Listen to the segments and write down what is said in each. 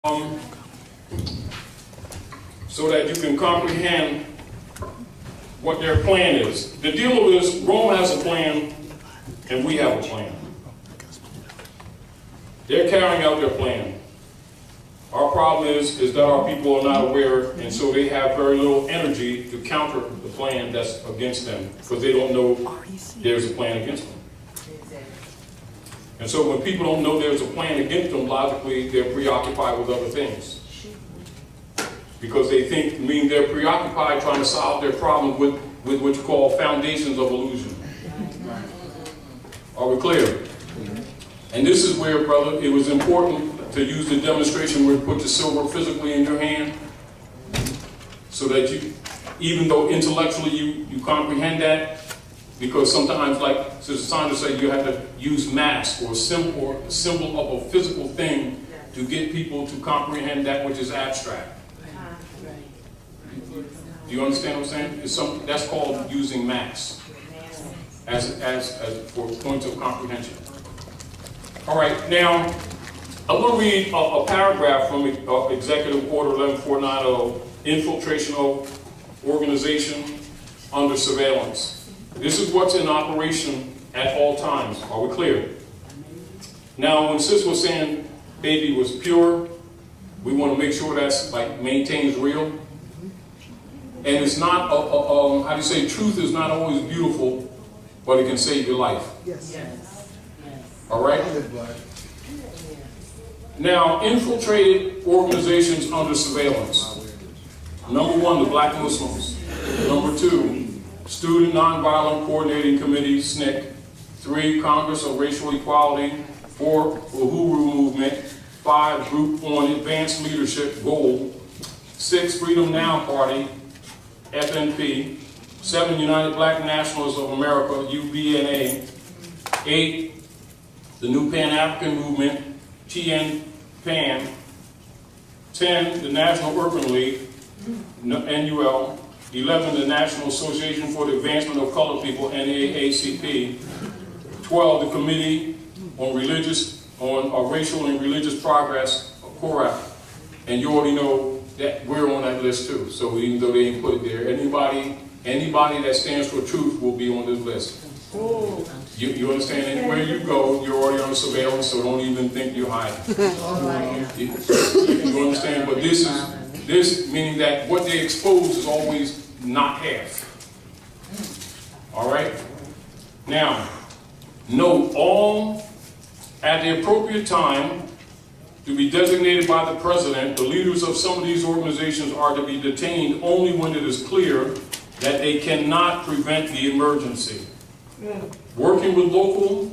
So that you can comprehend what their plan is. The deal is, Rome has a plan, and we have a plan. They're carrying out their plan. Our problem is that our people are not aware, and so they have very little energy to counter the plan that's against them, because they don't know there's a plan against them. And so when people don't know there's a plan against them, logically, they're preoccupied with other things. Because they think, they're preoccupied trying to solve their problem with what you call foundations of illusion. Are we clear? And this is where, brother, it was important to use the demonstration where you put the silver physically in your hand, so that you, even though intellectually you comprehend that, because sometimes, like Sister Sandra said, you have to use mass or a symbol of a physical thing to get people to comprehend that which is abstract. Do you understand what I'm saying? It's something that's called using mass as for points of comprehension. All right, now I'm going to read a paragraph from Executive Order 11490, infiltration of organization under surveillance. This is what's in operation at all times. Are we clear? Now, when Sis was saying baby was pure, we want to make sure that's maintains real. And it's not, how do you say, truth is not always beautiful, but it can save your life. Yes. All right? Now, infiltrated organizations under surveillance. Number one, the Black Muslims. Number two, Student Nonviolent Coordinating Committee, SNCC. 3, Congress of Racial Equality. 4, Uhuru Movement. 5, Group on Advanced Leadership, GOAL. 6, Freedom Now Party, FNP. 7, United Black Nationalists of America, UBNA. 8, the New Pan-African Movement, TNPAN. 10, the National Urban League, NUL. 11, the National Association for the Advancement of Colored People, NAACP. 12, the Committee on Racial and Religious Progress, Koran. And you already know that we're on that list too. So even though they didn't put it there, anybody that stands for truth will be on this list. You understand? Anywhere you go, you're already on surveillance, so don't even think you're hiding. You understand? But this meaning that what they expose is always not half. All right? Now, note all at the appropriate time to be designated by the President, the leaders of some of these organizations are to be detained only when it is clear that they cannot prevent the emergency. Working with local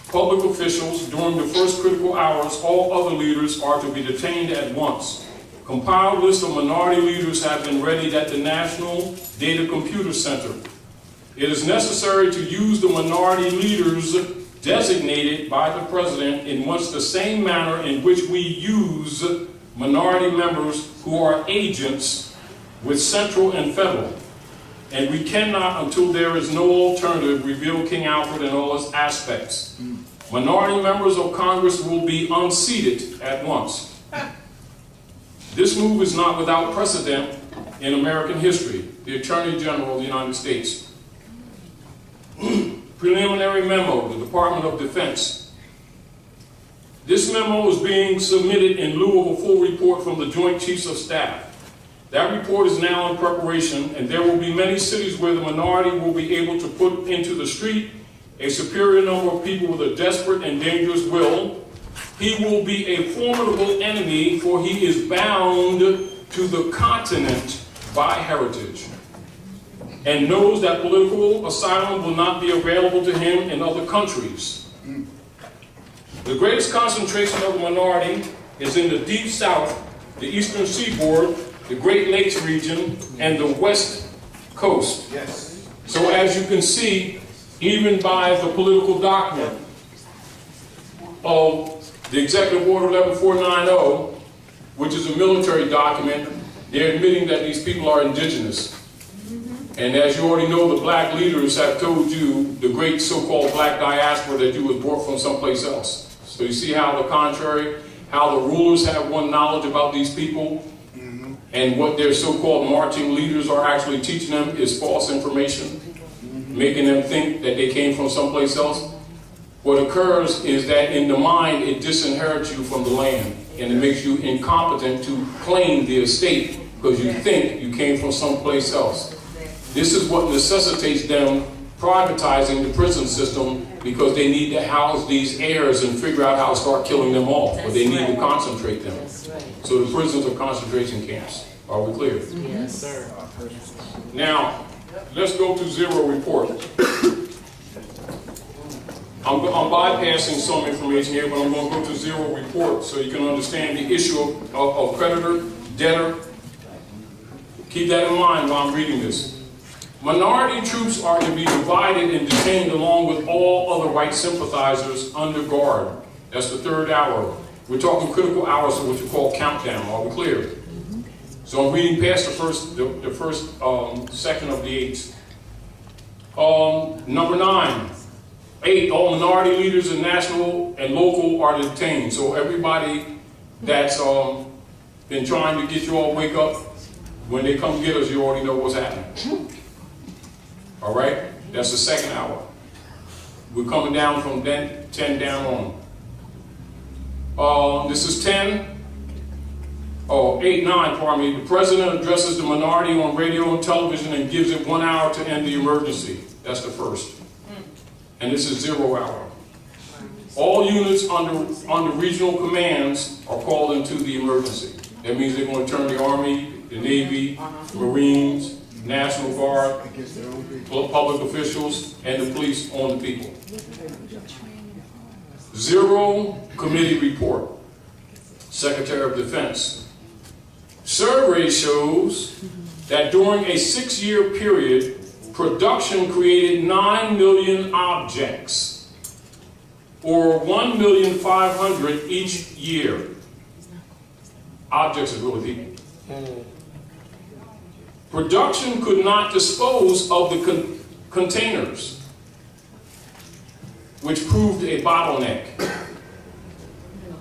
public officials during the first critical hours, all other leaders are to be detained at once. Compiled list of minority leaders have been readied at the National Data Computer Center. It is necessary to use the minority leaders designated by the President in much the same manner in which we use minority members who are agents with central and federal. And we cannot, until there is no alternative, reveal King Alfred in all its aspects. Minority members of Congress will be unseated at once. This move is not without precedent in American history. The Attorney General of the United States. Preliminary memo, the Department of Defense. This memo is being submitted in lieu of a full report from the Joint Chiefs of Staff. That report is now in preparation, and there will be many cities where the minority will be able to put into the street a superior number of people with a desperate and dangerous will. He will be a formidable enemy, for he is bound to the continent by heritage, and knows that political asylum will not be available to him in other countries. The greatest concentration of the minority is in the Deep South, the Eastern Seaboard, the Great Lakes region, and the West Coast. Yes. So as you can see, even by the political document of the Executive Order 11490, which is a military document, they're admitting that these people are indigenous. And as you already know, the black leaders have told you, the great so-called black diaspora, that you was brought from someplace else. So you see how the contrary, how the rulers have one knowledge about these people, and what their so-called marching leaders are actually teaching them is false information, making them think that they came from someplace else. What occurs is that in the mind, it disinherits you from the land, and it makes you incompetent to claim the estate because you think you came from someplace else. This is what necessitates them privatizing the prison system, because they need to house these heirs and figure out how to start killing them off, but they need to concentrate them. So the prisons are concentration camps. Are we clear? Yes, sir. Now, let's go to zero report. I'm bypassing some information here, but I'm going to go to zero report so you can understand the issue of creditor, debtor. Keep that in mind while I'm reading this. Minority troops are to be divided and detained along with all other white sympathizers under guard. That's the third hour. We're talking critical hours of what you call countdown. Are we clear? So I'm reading past the first section of the 8. Number 9. 8, all minority leaders in national and local are detained. So everybody that's been trying to get you all wake up, when they come get us, you already know what's happening. All right? That's the second hour. We're coming down from 10 down on. This is 10. 8, 9, pardon me. The president addresses the minority on radio and television and gives it 1 hour to end the emergency. That's the first. And this is 0 hour. All units under regional commands are called into the emergency. That means they're going to turn the Army, the Navy, Marines, National Guard, public officials, and the police on the people. 0 committee report. Secretary of Defense. Survey shows that during a 6-year period, production created 9 million objects, or 1,500,000 each year. Objects is really deep. Production could not dispose of the containers, which proved a bottleneck.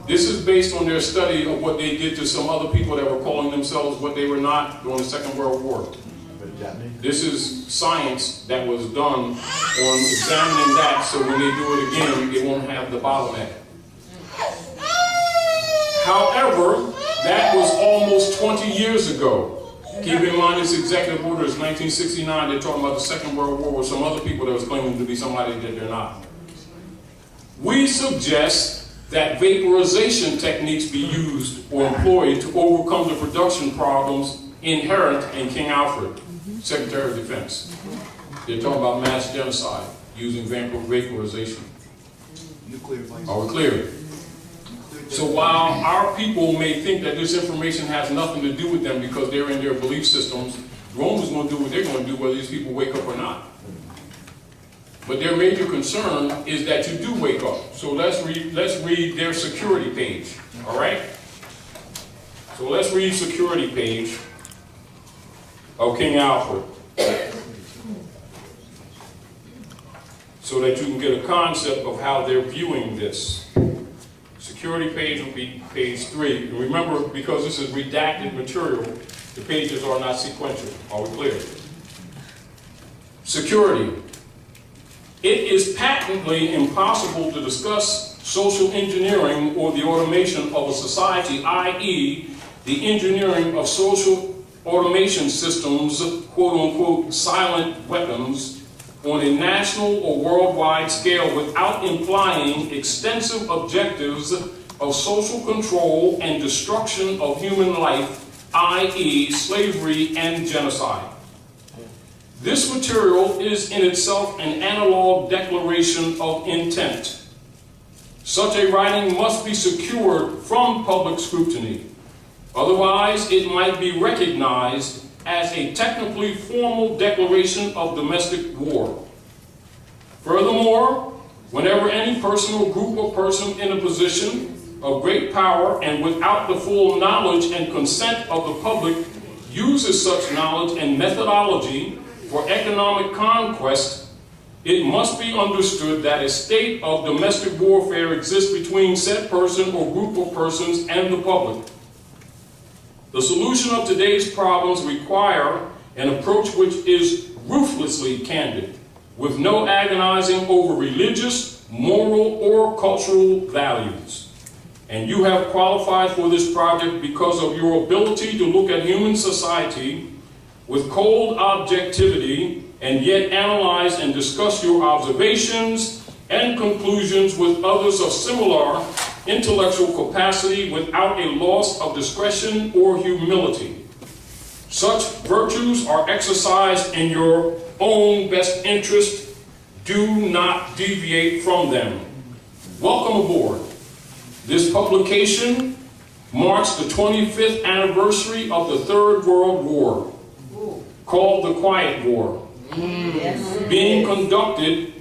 This is based on their study of what they did to some other people that were calling themselves what they were not during the Second World War. This is science that was done on examining that, so when they do it again, they won't have the bottleneck. However, that was almost 20 years ago. Keep in mind this executive order is 1969. They're talking about the Second World War with some other people that was claiming to be somebody that they're not. We suggest that vaporization techniques be used or employed to overcome the production problems inherent in King Alfred, Secretary of Defense. They're talking about mass genocide using vaporization. Are we clear? So while our people may think that this information has nothing to do with them because they're in their belief systems, Rome is going to do what they're going to do whether these people wake up or not. But their major concern is that you do wake up. So let's read their security page. All right? So let's read security page of King Alfred, so that you can get a concept of how they're viewing this. Security page will be page 3. And remember, because this is redacted material, the pages are not sequential. Are we clear? Security. It is patently impossible to discuss social engineering or the automation of a society, i.e., the engineering of social automation systems, quote-unquote, silent weapons, on a national or worldwide scale without implying extensive objectives of social control and destruction of human life, i.e., slavery and genocide. This material is in itself an analog declaration of intent. Such a writing must be secured from public scrutiny. Otherwise, it might be recognized as a technically formal declaration of domestic war. Furthermore, whenever any person or group of persons in a position of great power and without the full knowledge and consent of the public uses such knowledge and methodology for economic conquest, it must be understood that a state of domestic warfare exists between said person or group of persons and the public. The solution of today's problems require an approach which is ruthlessly candid, with no agonizing over religious, moral, or cultural values. And you have qualified for this project because of your ability to look at human society with cold objectivity and yet analyze and discuss your observations and conclusions with others of similar intellectual capacity without a loss of discretion or humility. Such virtues are exercised in your own best interest. Do not deviate from them. Welcome aboard. This publication marks the 25th anniversary of the Third World War, called the Quiet War, being conducted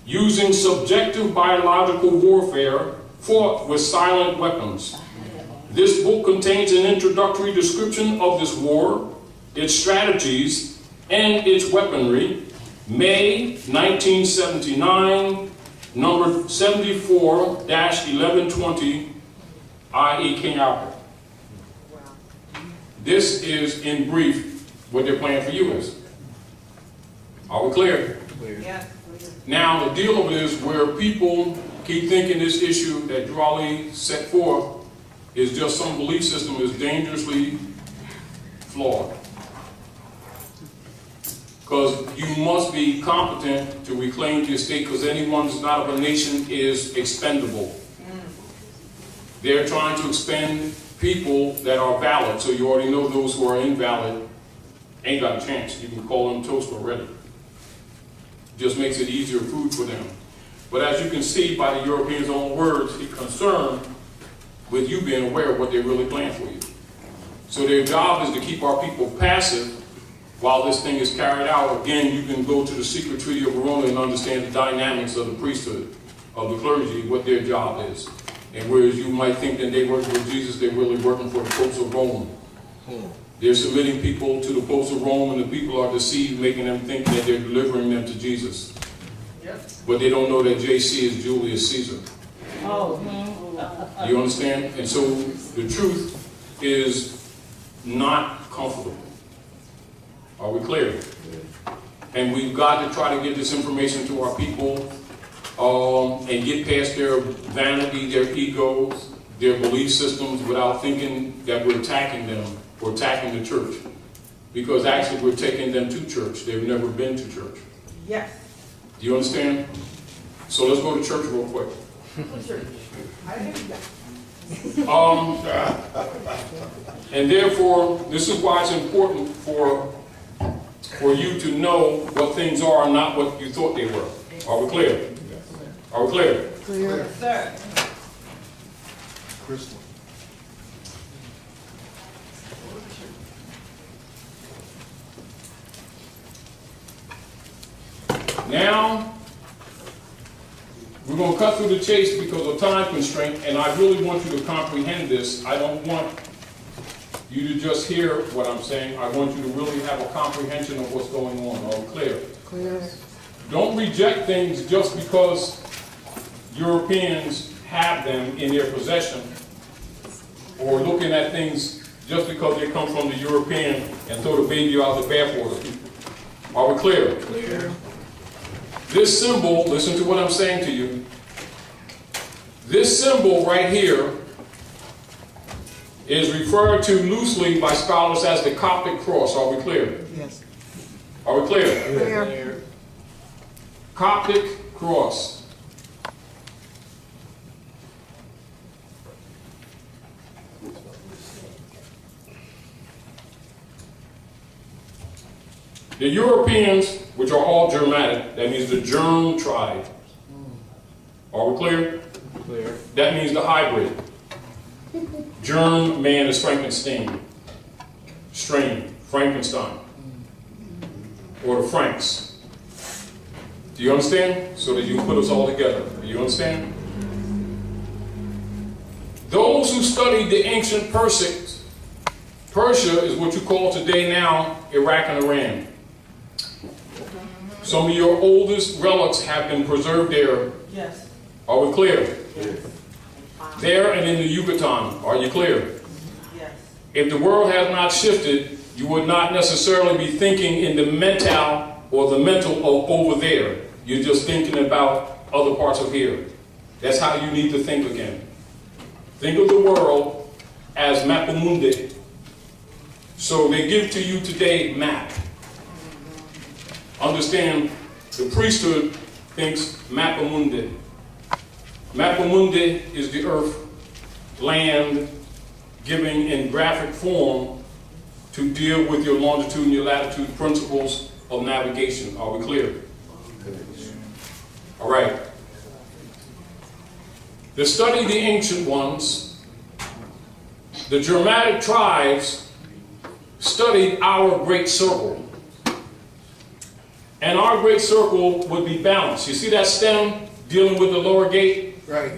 using subjective biological warfare fought with silent weapons. This book contains an introductory description of this war, its strategies, and its weaponry. May 1979, number 74-1120, i.e. King Albert. This is, in brief, what their plan for you is. Are we clear? Clear. Yeah. Now, the deal of it is where people keep thinking this issue that Drew set forth is just some belief system is dangerously flawed. Because you must be competent to reclaim your state, because anyone who's not of a nation is expendable. They're trying to expend people that are valid, so you already know those who are invalid ain't got a chance. You can call them toast already. Just makes it easier food for them. But as you can see by the Europeans' own words, he's concerned with you being aware of what they really plan for you. So their job is to keep our people passive while this thing is carried out. Again, you can go to the secret treaty of Verona and understand the dynamics of the priesthood, of the clergy, what their job is. And whereas you might think that they work with Jesus, they're really working for the popes of Rome. They're submitting people to the popes of Rome, and the people are deceived, making them think that they're delivering them to Jesus. Yep. But they don't know that JC is Julius Caesar. Oh. You understand? And so the truth is not comfortable. Are we clear? And we've got to try to get this information to our people and get past their vanity, their egos, their belief systems without thinking that we're attacking them or attacking the church. Because actually we're taking them to church. They've never been to church. Yes. Do you understand? So let's go to church real quick. And therefore, this is why it's important for you to know what things are and not what you thought they were. Are we clear? Are we clear? Clear. Yes, sir. Crystal. Now, we're going to cut through the chase because of time constraint, and I really want you to comprehend this. I don't want you to just hear what I'm saying. I want you to really have a comprehension of what's going on. Are we clear? Clear. Don't reject things just because Europeans have them in their possession, or looking at things just because they come from the European and throw the baby out the bathwater. Are we clear? Clear. This symbol, listen to what I'm saying to you. This symbol right here is referred to loosely by scholars as the Coptic cross. Are we clear? Yes. Are we clear? Clear. Coptic cross. The Europeans, which are all Germanic, that means the germ tribe. Are we clear? Clear. That means the hybrid. Germ man is Frankenstein. Strain, Frankenstein. Or the Franks. Do you understand? So that you put us all together. Do you understand? Those who studied the ancient Persians, Persia is what you call today now Iraq and Iran. Some of your oldest relics have been preserved there. Yes. Are we clear? Yes. There and in the Yucatan. Are you clear? Yes. If the world has not shifted, you would not necessarily be thinking in the mental or the mental of over there. You're just thinking about other parts of here. That's how you need to think again. Think of the world as Mapamundi. So they give to you today map. Understand, the priesthood thinks Mapamundi. Mapamundi is the earth, land, giving in graphic form to deal with your longitude and your latitude principles of navigation. Are we clear? All right. To study the ancient ones, the Germanic tribes studied our great circle. And our great circle would be balanced. You see that stem dealing with the lower gate? Right.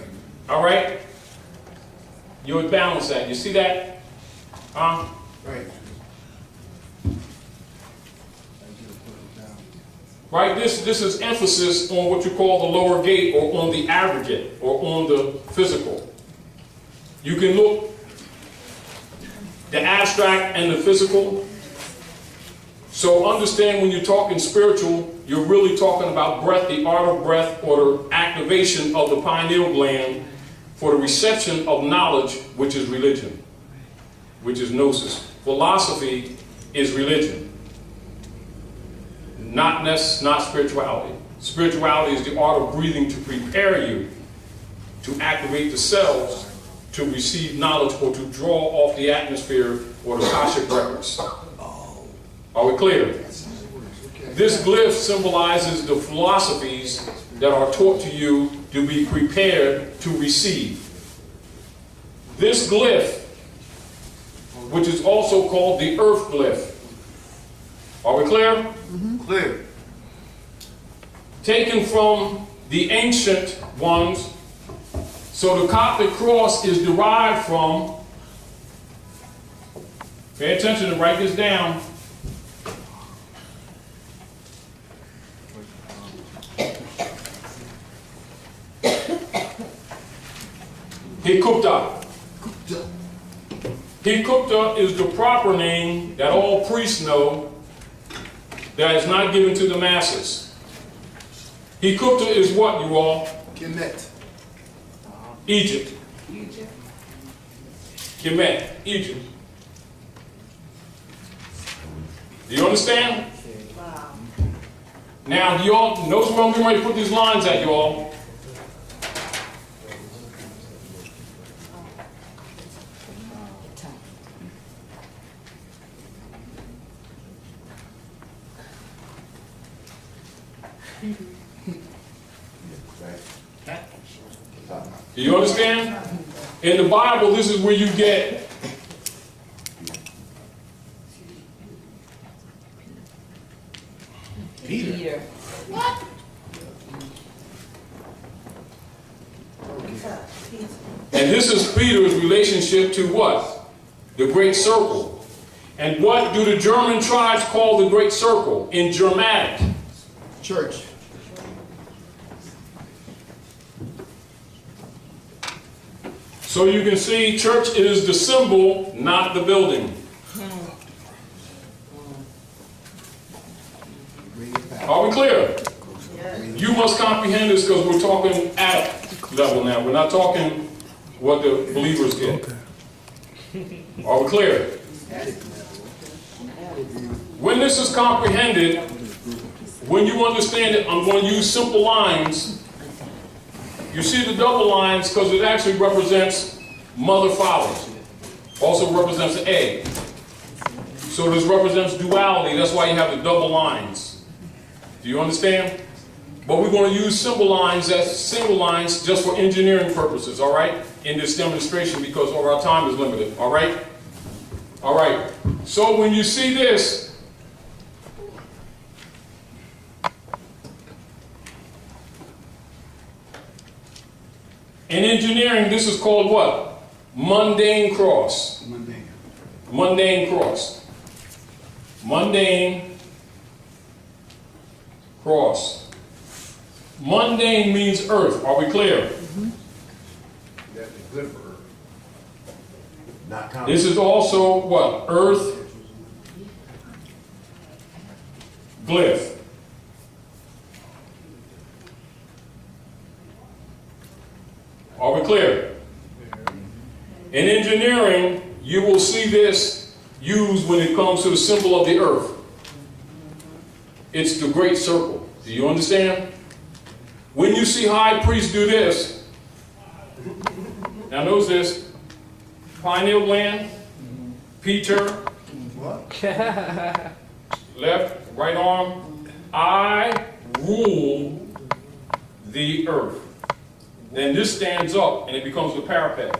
All right? You would balance that. You see that? Right. Right? This is emphasis on what you call the lower gate, or on the aggregate, or on the physical. You can look the abstract and the physical. So understand, when you're talking spiritual, you're really talking about breath, the art of breath, or the activation of the pineal gland for the reception of knowledge, which is religion, which is gnosis. Philosophy is religion. Not spirituality. Spirituality is the art of breathing to prepare you to activate the cells to receive knowledge, or to draw off the atmosphere or the Akashic records. Are we clear? This glyph symbolizes the philosophies that are taught to you to be prepared to receive. This glyph, which is also called the earth glyph. Are we clear? Mm-hmm. Clear. Taken from the ancient ones. So the Coptic cross is derived from, pay attention and write this down. Hikupta. Hikupta is the proper name that all priests know that is not given to the masses. Hikupta is what, you all? Kemet. Egypt. Kemet, Egypt. Do you understand? Wow. Now, do y'all notice where I'm getting ready to put these lines at, y'all? Do you understand? In the Bible, this is where you get Peter. What? And this is Peter's relationship to what? The Great Circle. And what do the German tribes call the Great Circle in Germanic? Church. So you can see, church is the symbol, not the building. Are we clear? Yes. You must comprehend this, because we're talking at level now. We're not talking what the believers get. Are we clear? When this is comprehended, when you understand it, I'm going to use simple lines. You see the double lines because it actually represents mother, father. Also represents an egg. So this represents duality. That's why you have the double lines. Do you understand? But we're going to use symbol lines as single lines just for engineering purposes, all right? In this demonstration, because our time is limited, all right? All right. So when you see this, in engineering, this is called what? Mundane cross. Mundane. Mundane cross. Mundane cross. Mundane means earth. Are we clear? That's good for her. Not common. This is also what? Earth glyph. Are we clear? In engineering, you will see this used when it comes to the symbol of the earth. It's the great circle. Do you understand? When you see high priests do this, now notice this, pineal gland, Peter, What? left, right arm, I rule the earth. Then this stands up and it becomes the parapet.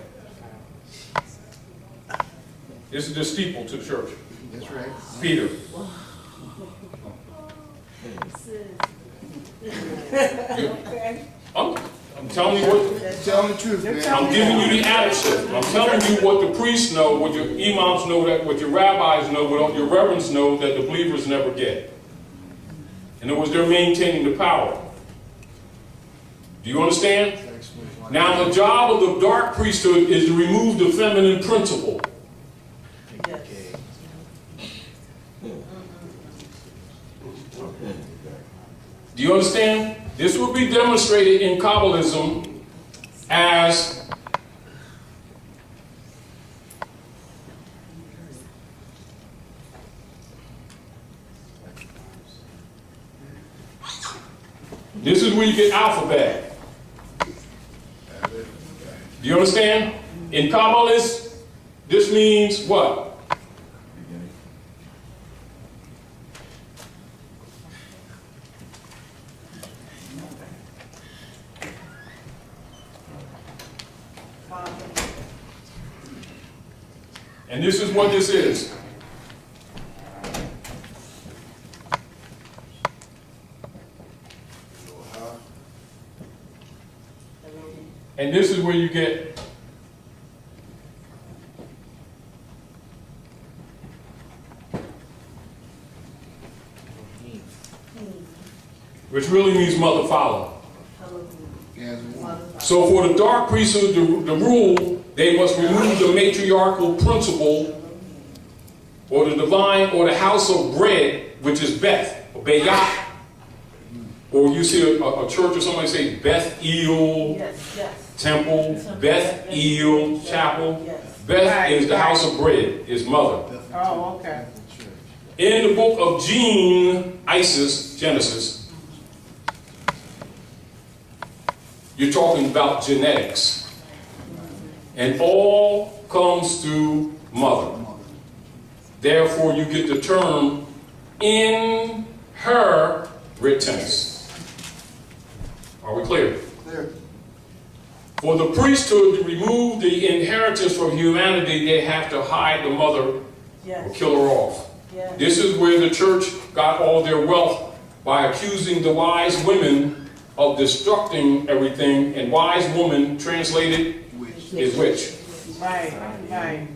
This is the steeple to the church. That's right. Peter. I'm telling you what, Tell the truth, man. I'm giving you the attitude. I'm telling you what the priests know, what your imams know, that what your rabbis know, what your reverends know that the believers never get. In other words, they're maintaining the power. Do you understand? Now the job of the dark priesthood is to remove the feminine principle. Do you understand? This will be demonstrated in Kabbalism as this is where you get alphabet. Do you understand? In Kabbalist, this means what? And this is what this is. And this is where you get which really means mother father. So for the dark priesthood, the rule, they must remove the matriarchal principle or the divine or the house of bread, which is Beth, or Beyat. Or you see a church or somebody say Beth El Temple, Beth El Chapel. Beth is the house of bread, is mother. Oh, okay. In the book of Genesis, you're talking about genetics. And all comes through mother. Therefore, you get the term inheritance. Are we clear? Clear. For the priesthood to remove the inheritance from humanity, they have to hide the mother or kill her off. Yes. This is where the church got all their wealth, by accusing the wise women of destructing everything. And wise woman, translated, is witch. Right.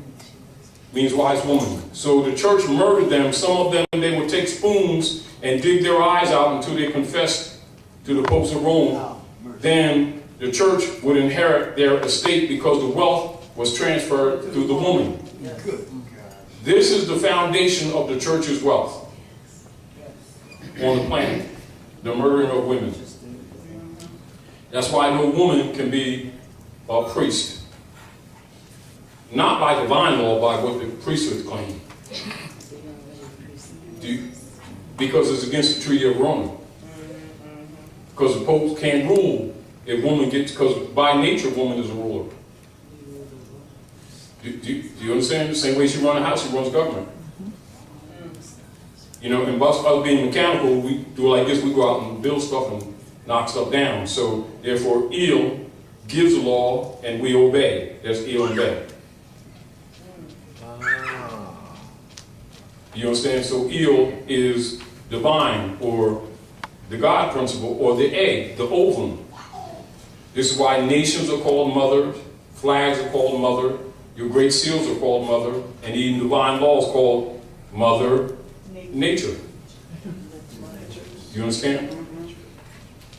Means wise woman. So the church murdered them. Some of them, they would take spoons and dig their eyes out until they confessed to the popes of Rome. Then the church would inherit their estate because the wealth was transferred through the woman. This is the foundation of the church's wealth on the planet, the murdering of women. That's why no woman can be a priest. Not by divine law, by what the priesthood claim. Because it's against the Treaty of Rome. Because the popes can't rule if woman gets, because by nature woman is a ruler. Do you understand? The same way she runs a house, she runs government. You know, and us being mechanical, we do like this, we go out and build stuff and knock stuff down. So therefore, El gives the law and we obey. That's El and Bey. You understand? So El is divine, or the God principle, or the egg, the ovum. This is why nations are called mother, flags are called mother, your great seals are called mother, and even divine law is called mother nature. You understand?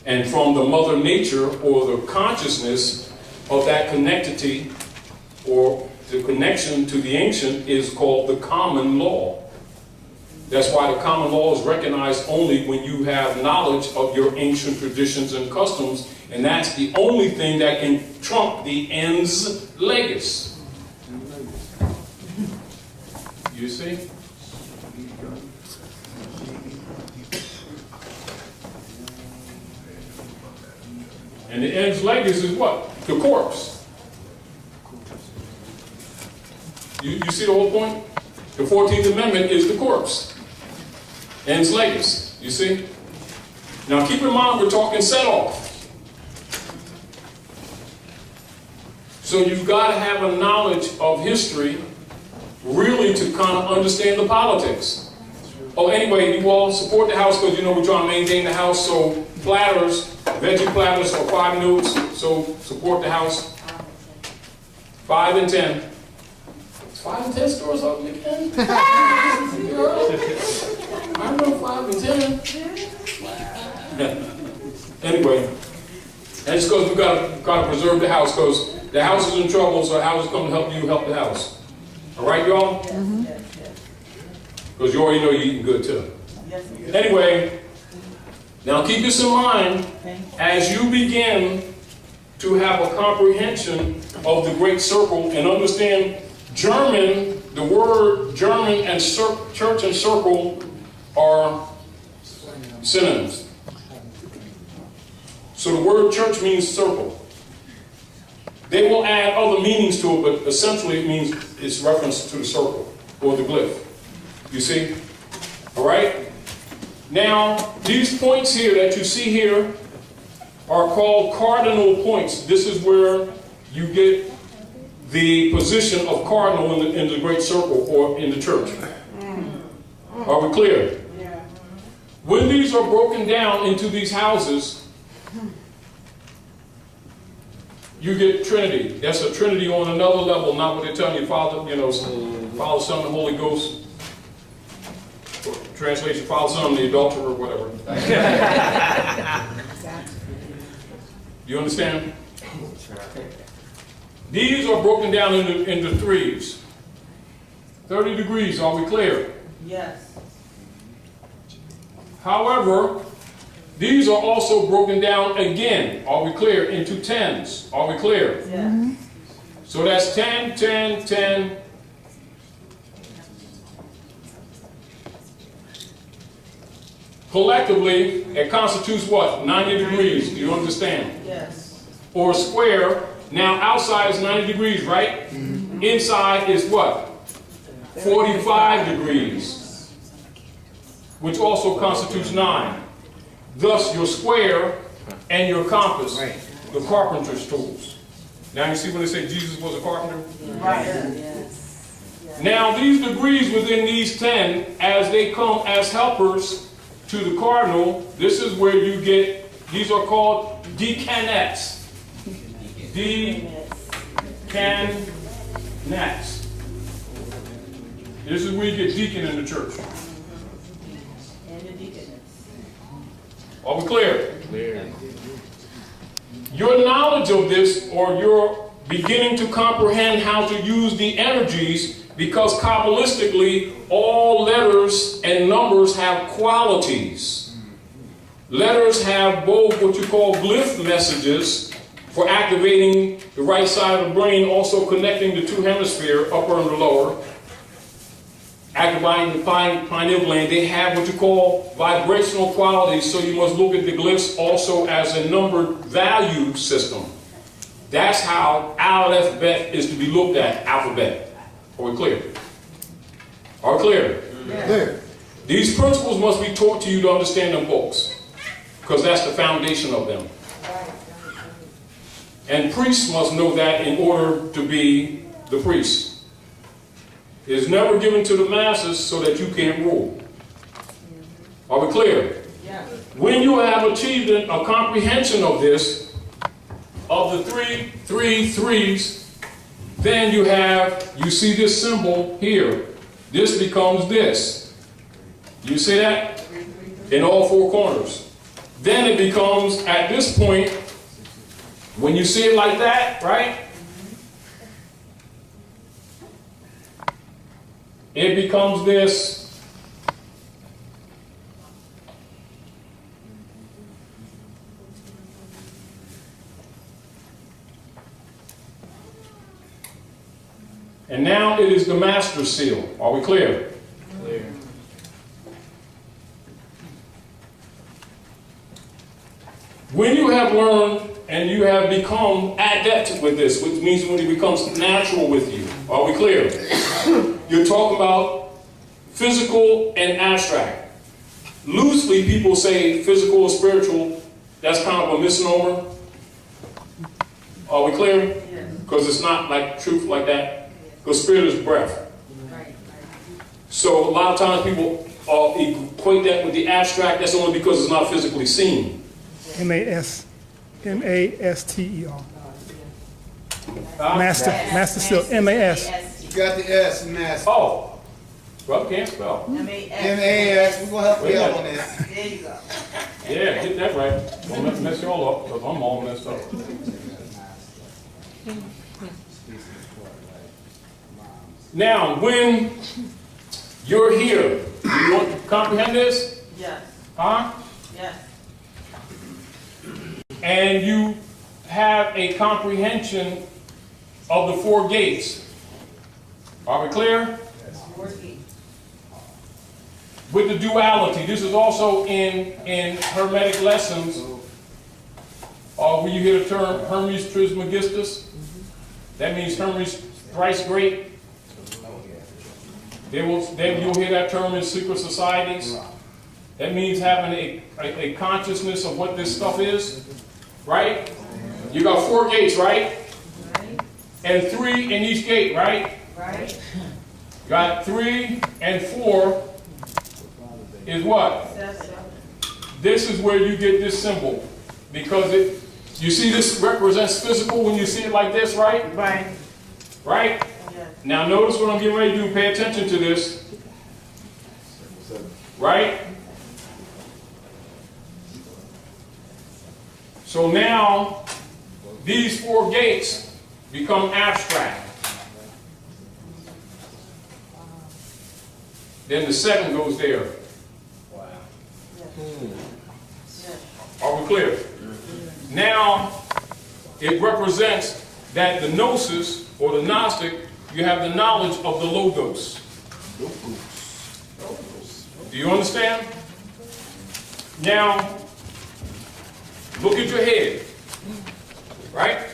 And from the mother nature or the consciousness of that connectivity or the connection to the ancient is called the common law. That's why the common law is recognized only when you have knowledge of your ancient traditions and customs, and that's the only thing that can trump the ens legis. You see? And the ens legis is what? The corpse. You see the whole point? The 14th Amendment is the corpse. Ens legis, you see? Now keep in mind we're talking set off. So you've got to have a knowledge of history really to kind of understand the politics. Oh, anyway, you all support the house because you know we're trying to maintain the house, so platters, veggie platters are 5 notes, so support the house. 5 and 10. 5 and 10 stores open again? I know 5 and 10. Anyway, that's because we've got to preserve the house, because the house is in trouble, so the house is going to help you help the house. All right, y'all? Because you already know you're eating good, too. Anyway, now keep this in mind as you begin to have a comprehension of the Great Circle and understand German, the word German and church and circle are synonyms. So the word church means circle. They will add other meanings to it, but essentially it means it's reference to the circle or the glyph. You see? All right? Now, these points here that you see here are called cardinal points. This is where you get the position of cardinal in the Great Circle or in the church. Are we clear? Yeah. When these are broken down into these houses, you get Trinity. That's a Trinity on another level, not what they're telling you, Father, you know, Father, Son, and Holy Ghost. Translation, Father, Son, the adulterer, or whatever. You understand? These are broken down into threes. 30 degrees, are we clear? Yes. However, these are also broken down again, are we clear, into tens. Are we clear? Yes. So that's 10, 10, 10. Collectively, it constitutes what? 90 degrees. Do you understand? Yes. Or a square. Now, outside is 90 degrees, right? Inside is what? 45 degrees, which also constitutes 9. Thus, your square and your compass, the carpenter's tools. Now, you see when they say Jesus was a carpenter? Right. Yes. Now, these degrees within these 10, as they come as helpers to the cardinal, this is where you get, these are called decanets. Decanets. This is where you get deacon in the church. And the deaconess. Are we clear? Clear. Your knowledge of this, or your beginning to comprehend how to use the energies, because Kabbalistically, all letters and numbers have qualities. Letters have both what you call glyph messages for activating the right side of the brain, also connecting the 2 hemispheres, upper and the lower. Activating the pineal gland, they have what you call vibrational qualities, so you must look at the glyphs also as a numbered value system. That's how Aleph Bet is to be looked at, alphabet. Are we clear? Are we clear? Yeah. Clear. These principles must be taught to you to understand them books, because that's the foundation of them. And priests must know that in order to be the priest. It is never given to the masses so that you can't rule. Are we clear? Yeah. When you have achieved a comprehension of this, of the 3 threes, then you see this symbol here. This becomes this. You see that? In all 4 corners. then it becomes, at this point, when you see it like that, right? It becomes this. And now it is the master seal. Are we clear? Clear. When you have learned and you have become adept with this, which means when it becomes natural with you, are we clear? You're talking about physical and abstract. Loosely, people say physical or spiritual. That's kind of a misnomer. Are we clear? Because it's not like truth like that. Because spirit is breath. So a lot of times people equate that with the abstract. That's only because it's not physically seen. M-A-S-T-E-R. Master seal, M-A-S. You got the S, master. Oh, well, can't spell. M-A-S. We're going to help you out on this. There you go. Yeah, get that right. Don't mess y'all up, because I'm all messed up. Now, when you're here, you want to comprehend this? Yes. Huh? Yes. And you have a comprehension of the 4 gates. Are we clear? With the duality. This is also in Hermetic lessons. Where you hear the term Hermes Trismegistus. That means Hermes thrice great. Then you'll hear that term in secret societies. That means having a consciousness of what this stuff is. Right? You got 4 gates, right? And 3 in each gate, right? Right. Got 3 and 4 is what? 7. This is where you get this symbol. Because you see this represents physical when you see it like this, right? Right. Right? Yes. Now notice what I'm getting ready to do. Pay attention to this. Right? So now, these 4 gates become abstract. Then the 7 goes there. Are we clear? Now, it represents that the Gnosis, or the Gnostic, you have the knowledge of the Logos. Do you understand? Now, look at your head. Right?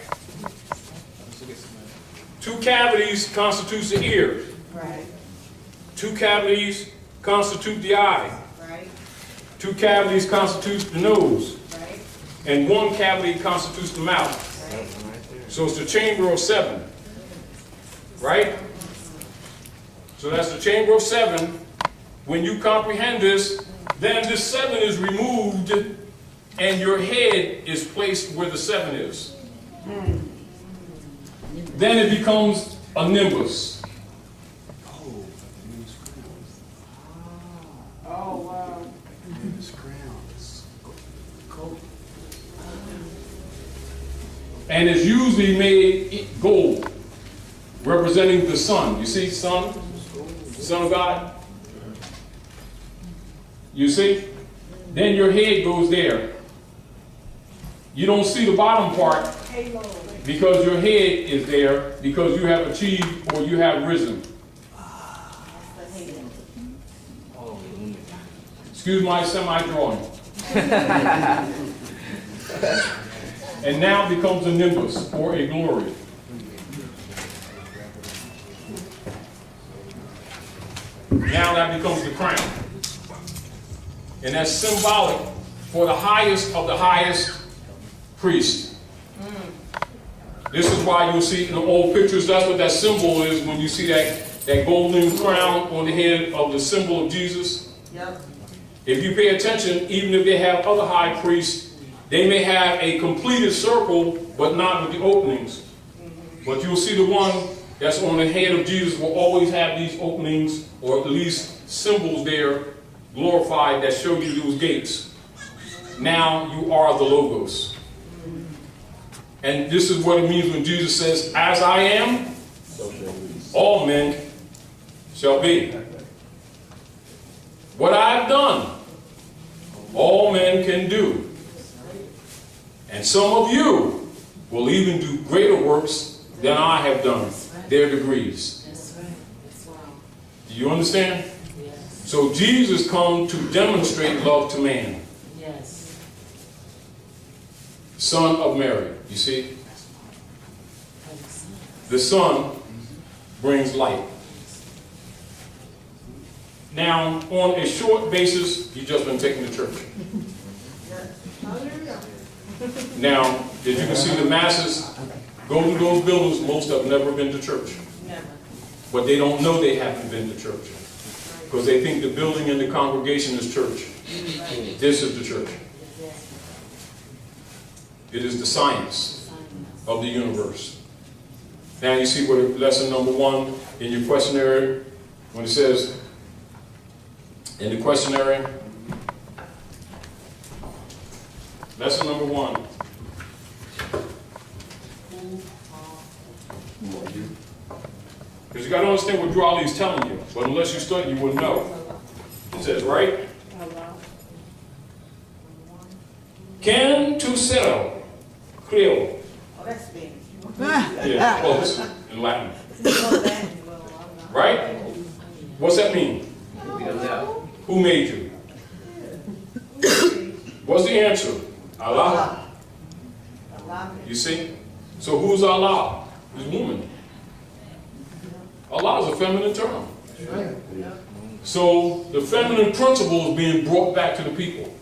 2 cavities constitutes the ear. Right. 2 cavities constitute the eye. Right. 2 cavities constitutes the nose. Right. And 1 cavity constitutes the mouth. Right. So it's the chamber of 7. Right? So that's the chamber of 7. When you comprehend this, then this 7 is removed and your head is placed where the 7 is. Then it becomes a nimbus. Oh, wow. And it's usually made gold, representing the sun. You see sun? Son of God? You see? Then your head goes there. You don't see the bottom part because your head is there because you have achieved or you have risen. Excuse my semi-drawing. And now becomes a nimbus or a glory. Now that becomes the crown. And that's symbolic for the highest of the highest priest. This is why you'll see in the old pictures, that's what that symbol is when you see that golden crown on the head of the symbol of Jesus. Yep. If you pay attention, even if they have other high priests, they may have a completed circle, but not with the openings. But you'll see the one that's on the head of Jesus will always have these openings, or at least symbols there, glorified, that show you those gates. now you are the Logos. And this is what it means when Jesus says, as I am, all men shall be. What I've done, all men can do. And some of you will even do greater works than I have done, their degrees. That's right. That's wow. Do you understand? Yes. So Jesus come to demonstrate love to man. Yes. Son of Mary, you see? The Son brings light. Now, on a short basis, you've just been taken to church. Now, as you can see, the masses go to those buildings, most have never been to church. Never. But they don't know they haven't been to church. Because they think the building and the congregation is church. This is the church. It is the science of the universe. Now you see what lesson number 1 in your questionnaire, when it says, in the questionnaire, lesson number 1. Because you got to understand what Drawley is telling you. But unless you study, you wouldn't know. It says, right? Can to sell, creo. Oh, that's big. Yeah, close in Latin. Right? What's that mean? Who made you? What's the answer? Allah. You see? So who's Allah? Who's woman? Allah is a feminine term. So the feminine principle is being brought back to the people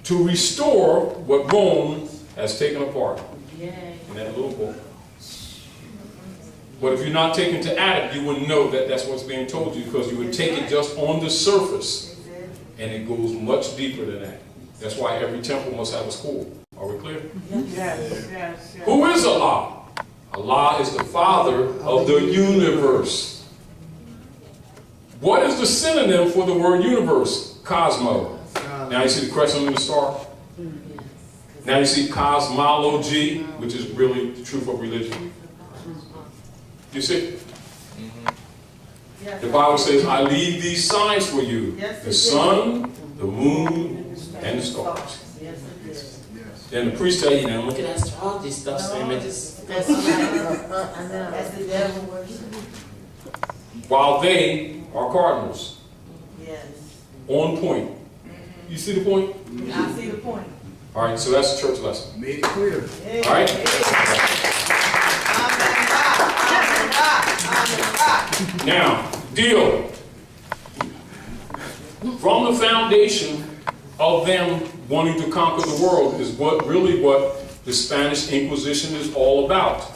to restore what Rome has taken apart in that little book. But if you're not taken to Adam, you wouldn't know that that's what's being told you, because you would take it just on the surface, and it goes much deeper than that. That's why every temple must have a school. Are we clear? Yes. Who is Allah? Allah is the Father of the universe. What is the synonym for the word universe? Cosmo. Now you see the crescent and the star? Now you see cosmology, which is really the truth of religion. You see? The Bible says, I leave these signs for you. The sun, the moon, and the stars. Then the priest tell you, now look at that astrology stuff, so images. That's right. I know. That's the devil worship. While they are cardinals. Yes. On point. You see the point? I see the point. All right, so that's the church lesson. Made it clear. All right? Now, deal. From the foundation of them wanting to conquer the world is what the Spanish Inquisition is all about.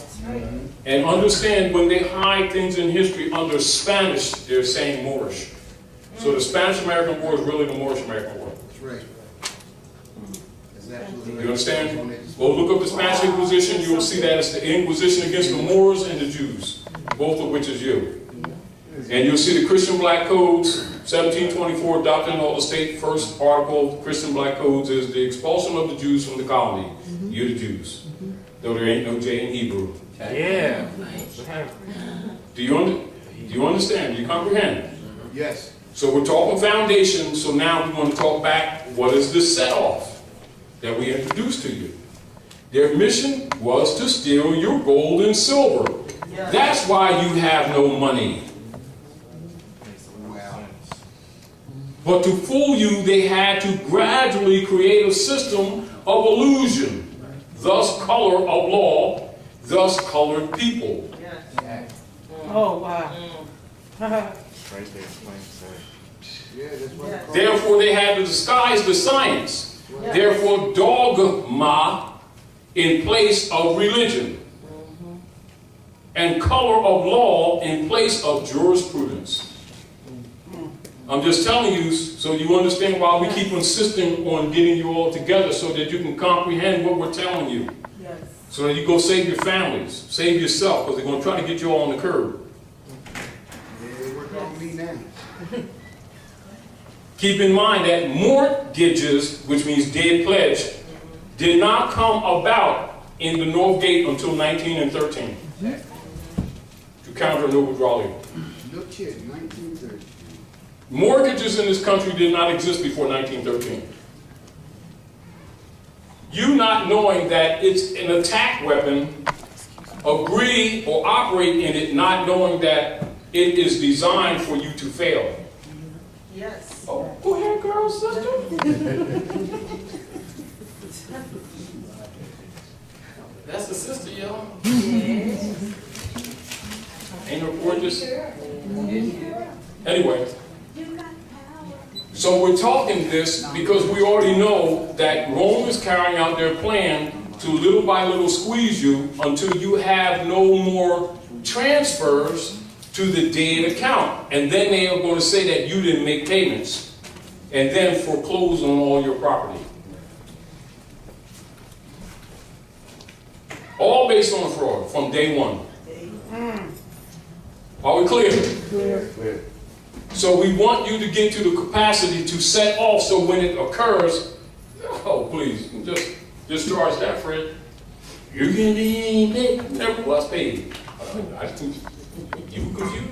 And understand, when they hide things in history under Spanish, they're saying Moorish. So the Spanish-American War is really the Moorish-American War. That's right. You understand? Well, look up the Spanish Inquisition. You will see that it's the Inquisition against the Moors and the Jews, both of which is you. And you'll see the Christian Black Codes, 1724, adopted in all the state. First article of Christian Black Codes is the expulsion of the Jews from the colony. You're the Jews. Though there ain't no J in Hebrew. Yeah. Do you understand? Do you comprehend? Yes. So we're talking foundation, so now we want to talk back, what is the set-off that we introduced to you? Their mission was to steal your gold and silver. That's why you have no money. Wow. But to fool you, they had to gradually create a system of illusion, thus color of law, thus colored people. Oh, wow. Right there, explains that. Yeah, that's what I call Therefore, they had to disguise the science. Therefore, dogma in place of religion. And color of law in place of jurisprudence. I'm just telling you so you understand why we keep insisting on getting you all together, so that you can comprehend what we're telling you. Yes. So that you go save your families, save yourself, because they're going to try to get you all on the curb. Yeah, they working on me now. Keep in mind that mortgages, which means dead pledge, did not come about in the North Gate until 1913 to counter no withdrawal. No kid, 1930. Mortgages in this country did not exist before 1913. You not knowing that it's an attack weapon, agree or operate in it not knowing that it is designed for you to fail. Yes. Oh, go ahead, girl, sister. That's the sister, y'all. Yes. Ain't no gorgeous? Anyway, so we're talking this because we already know that Rome is carrying out their plan to little by little squeeze you until you have no more transfers to the dead account. And then they are going to say that you didn't make payments and then foreclose on all your property. All based on fraud from day one. Are we clear? Clear. So we want you to get to the capacity to set off so when it occurs, oh please, just discharge that, Fred. You can be paid. Never was paid. I think you were confused.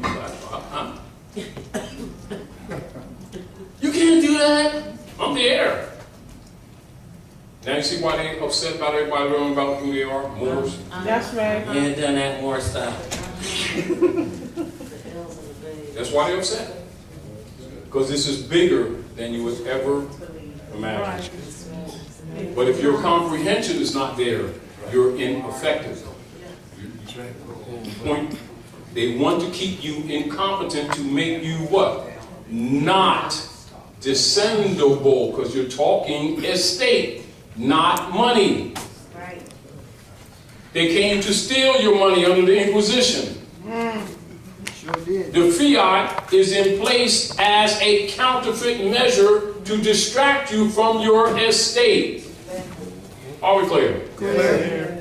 You can't do that. I'm there. Now you see why they upset about everybody learning about who they are? Moors. That's right. You ain't done that more stuff. That's why they're upset. Because this is bigger than you would ever imagine. But if your comprehension is not there, you're ineffective. Point. They want to keep you incompetent to make you what? Not descendable, because you're talking estate, not money. Right. They came to steal your money under the Inquisition. Sure did. The fiat is in place as a counterfeit measure to distract you from your estate. Are we clear? Clear.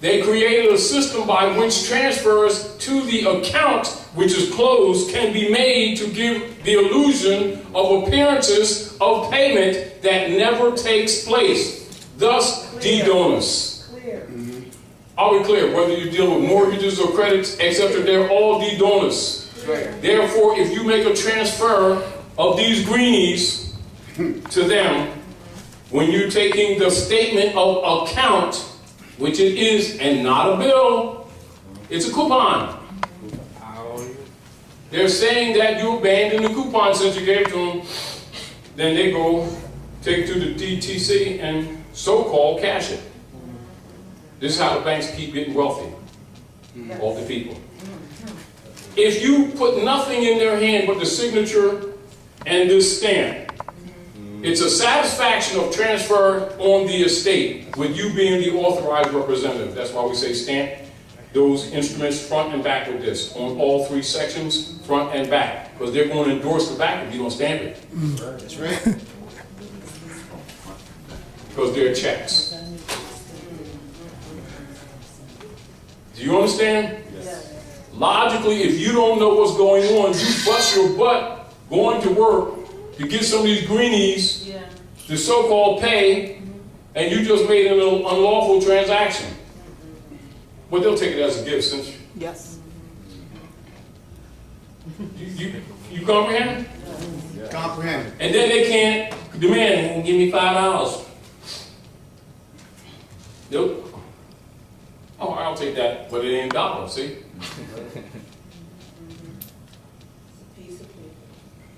They created a system by which transfers to the account, which is closed, can be made to give the illusion of appearances of payment that never takes place. Thus, de-donus. Are we clear? Whether you deal with mortgages or credits, etc., they're all de-donus. Therefore, if you make a transfer of these greenies to them, when you're taking the statement of account, which it is, and not a bill, it's a coupon. They're saying that you abandoned the coupon since you gave it to them. Then they go take it to the DTC and so-called cash it. This is how the banks keep getting wealthy off the people. If you put nothing in their hand but the signature and this stamp, it's a satisfaction of transfer on the estate with you being the authorized representative. That's why we say stamp those instruments front and back with this on all three sections, front and back, because they're going to endorse the back if you don't stamp it. That's right. Because they're checks. Do you understand? Yes. Logically, if you don't know what's going on, you bust your butt going to work to get some of these greenies, the so-called pay, and you just made an unlawful transaction. But they'll take it as a gift, since Yes. you comprehend? Comprehend. And then they can't demand, give me $5. Nope. Oh, I'll take that, but it ain't dollars, see?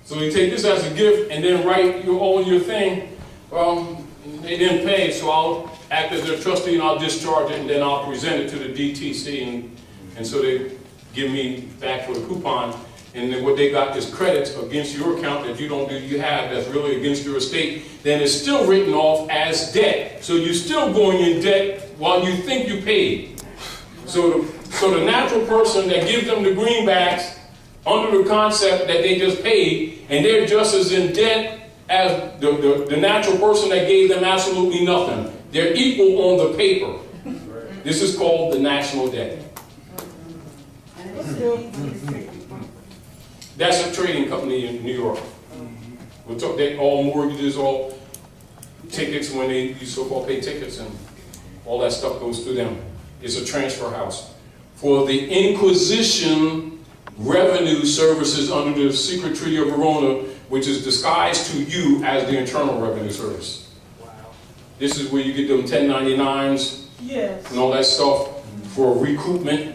So they take this as a gift and then write all your thing. Well, they didn't pay, so I'll act as their trustee and I'll discharge it and then I'll present it to the DTC and so they give me back for the coupon. And then what they got is credits against your account that you have that's really against your estate. Then it's still written off as debt. So you're still going in debt while you think you paid. So the natural person that gives them the greenbacks under the concept that they just paid, and they're just as in debt as the natural person that gave them absolutely nothing. They're equal on the paper. This is called the national debt. That's a trading company in New York. We'll talk, they, all mortgages, all tickets, when they, you so-called pay tickets, and all that stuff goes through them. It's a transfer house. For the Inquisition revenue services under the Secret Treaty of Verona, which is disguised to you as the Internal Revenue Service. Wow. This is where you get them 1099s Yes. and all that stuff for recoupment.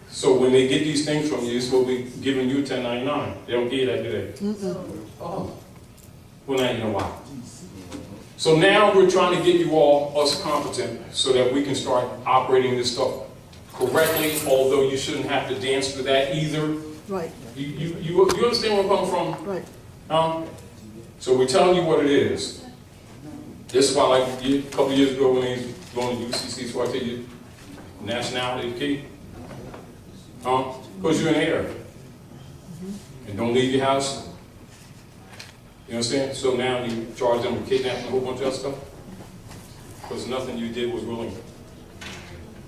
So when they get these things from you, it's supposed to be giving you 1099. They don't give you that, do they? Oh. Well, now you know why. So now we're trying to get you all, us competent, so that we can start operating this stuff correctly, although you shouldn't have to dance to that either. Right, You understand where I'm coming from? right. So we're telling you what it is. This is why, like a couple of years ago when they was going to UCC, so I tell you, nationality is key. Because you're an heir. And don't leave your house. You understand? So now you charge them with kidnapping and a whole bunch of other stuff. Because nothing you did was willing.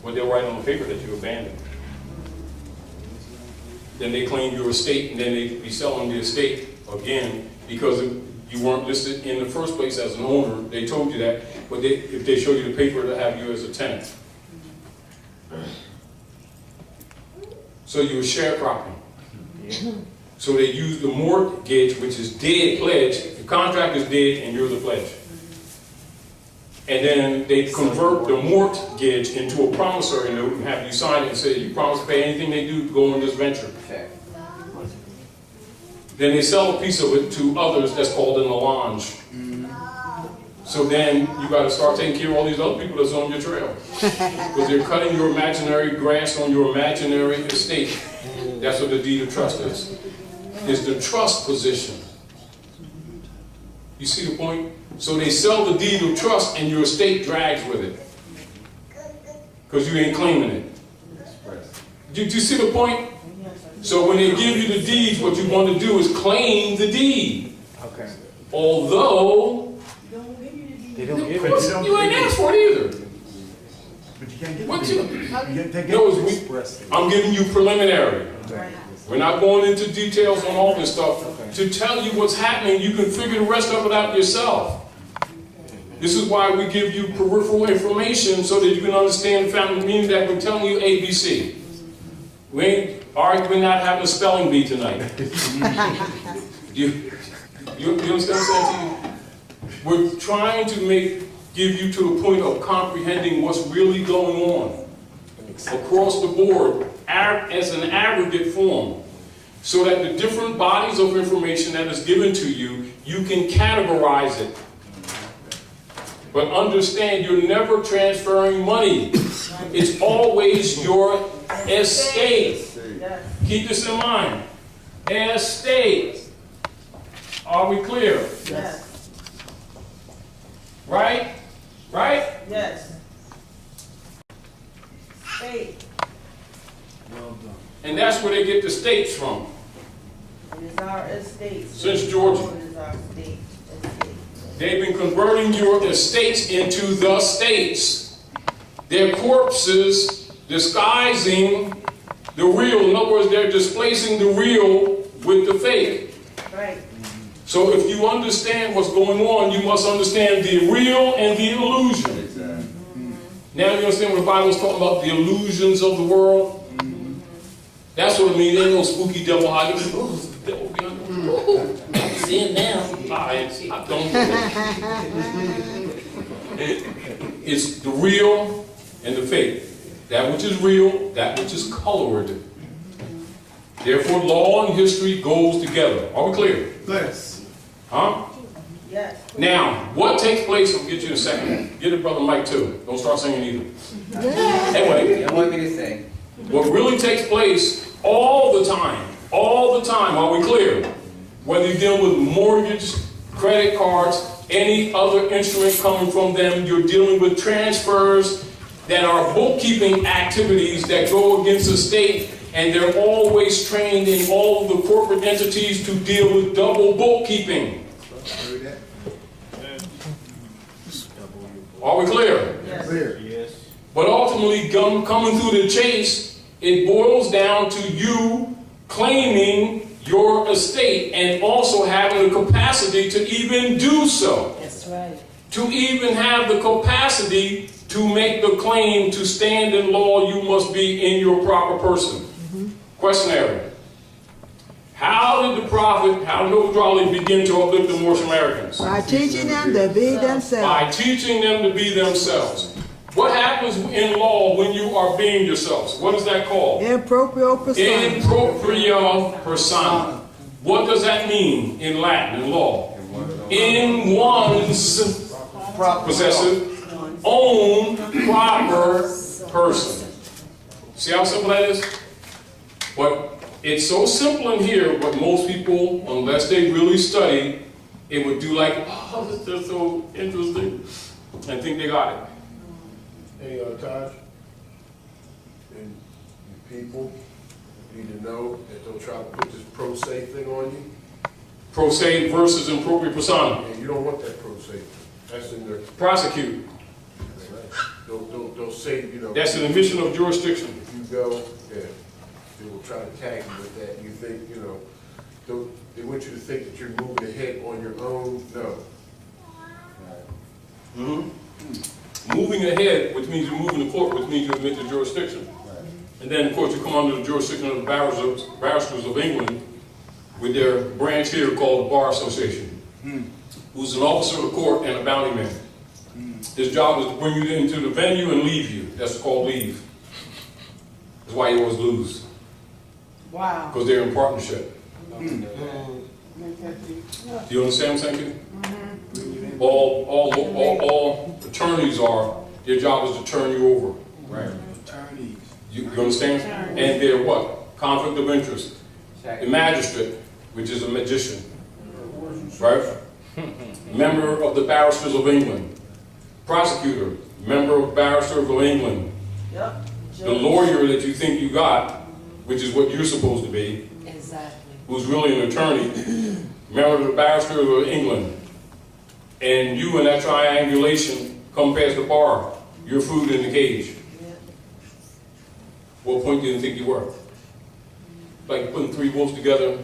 Well, they'll write on the paper that you abandoned. Then they claim your estate, and then they be selling the estate again because you weren't listed in the first place as an owner. They told you that, but if they show you the paper, they'll have you as a tenant. So you were sharecropping. So they use the mortgage, which is dead pledge. The contract is dead, and you're the pledge. And then they convert the mortgage into a promissory note and have you sign it and say you promise to pay anything they do to go on this venture. Then they sell a piece of it to others that's called an allonge. So then you got to start taking care of all these other people that's on your trail. Because they're cutting your imaginary grass on your imaginary estate. That's what the deed of trust is. It's the trust position. You see the point? So they sell the deed of trust and your estate drags with it. Because you ain't claiming it. Do you see the point? So when they give you the deeds, what you want to do is claim the deed. Okay. Although They don't give it. you ain't asked for it either. But you can't get What it. you? No, I'm giving you preliminary. We're not going into details on all this stuff. To tell you what's happening, you can figure the rest of it out yourself. This is why we give you peripheral information so that you can understand the family, meaning that we're telling you ABC. We're not having a spelling bee tonight. you understand what I'm saying to you? We're trying to give you to the point of comprehending what's really going on across the board as an aggregate form, so that the different bodies of information that is given to you, you can categorize it. But understand, you're never transferring money. It's always your estate. Keep this in mind. Estate. Are we clear? Yes. Right? Right? Yes. State. Well done. And that's where they get the states from. It is our estate. Since Georgia. It is our state. Estate. They've been converting your estates into the states. Their corpses disguising the real. In other words, they're displacing the real with the fake. Right. So if you understand what's going on, you must understand the real and the illusion. Now you understand what the Bible is talking about, the illusions of the world? That's what it means. Ain't no spooky devil hiding. Oh, it's the devil behind the wall. I see it now. I don't know. It's the real and the fake. That which is real, that which is colored. Therefore, law and history goes together. Are we clear? Yes. Huh? Yes. Now, what takes place, I'll get you in a second. Get it, Brother Mike, too. Don't start singing either. Anyway, You don't want me to sing. what really takes place all the time, are we clear? Whether you're dealing with mortgage, credit cards, any other instrument coming from them, you're dealing with transfers that are bookkeeping activities that go against the state, and they're always trained in all of the corporate entities to deal with double bookkeeping. Heard that? Are we clear? Yes. Clear. Yes. But ultimately, coming through the chase, it boils down to you claiming your estate and also having the capacity to even do so. That's right. To even have the capacity to make the claim to stand in law, you must be in your proper person. Questionnaire. How did the prophet, how did Noble Drawley begin to uplift the Moorish Americans? By teaching them to be themselves. By teaching them to be themselves. What happens in law when you are being yourselves? What is that called? In proprio persona. In propria persona. What does that mean in Latin, in law? In one's possessive, own proper person. See how simple that is? But it's so simple in here, but most people, unless they really study, it would do like, oh, this is so interesting, and think they got it. Hey, Taj, and you people need to know that they'll try to put this pro se thing on you. Pro se versus in propria persona. And you don't want that pro se. That's in their... Prosecute. They'll say, you know... That's an admission of jurisdiction. If you go, yeah, they will try to tag you with that. You think, you know, they want you to think that you're moving ahead on your own. No. Moving ahead, which means you're moving to court, which means you admit to jurisdiction. And then, of course, you come under the jurisdiction of the barristers of England with their branch here called the Bar Association, who's an officer of the court and a bounty man. His job is to bring you into the venue and leave you. That's called leave. That's why you always lose. Wow. Because they're in partnership. Do you understand what I'm saying? All attorneys are, their job is to turn you over. Right. Attorneys. You understand? And they're what? Conflict of interest. The magistrate, which is a magician. Right? Member of the Barristers of England. Prosecutor, member of Barristers of England. Yep. The lawyer that you think you got, which is what you're supposed to be, Exactly. who's really an attorney, member of the Barristers of England. And you in that triangulation come past the bar. You're food in the cage. What point do you think you were? Like putting three wolves together,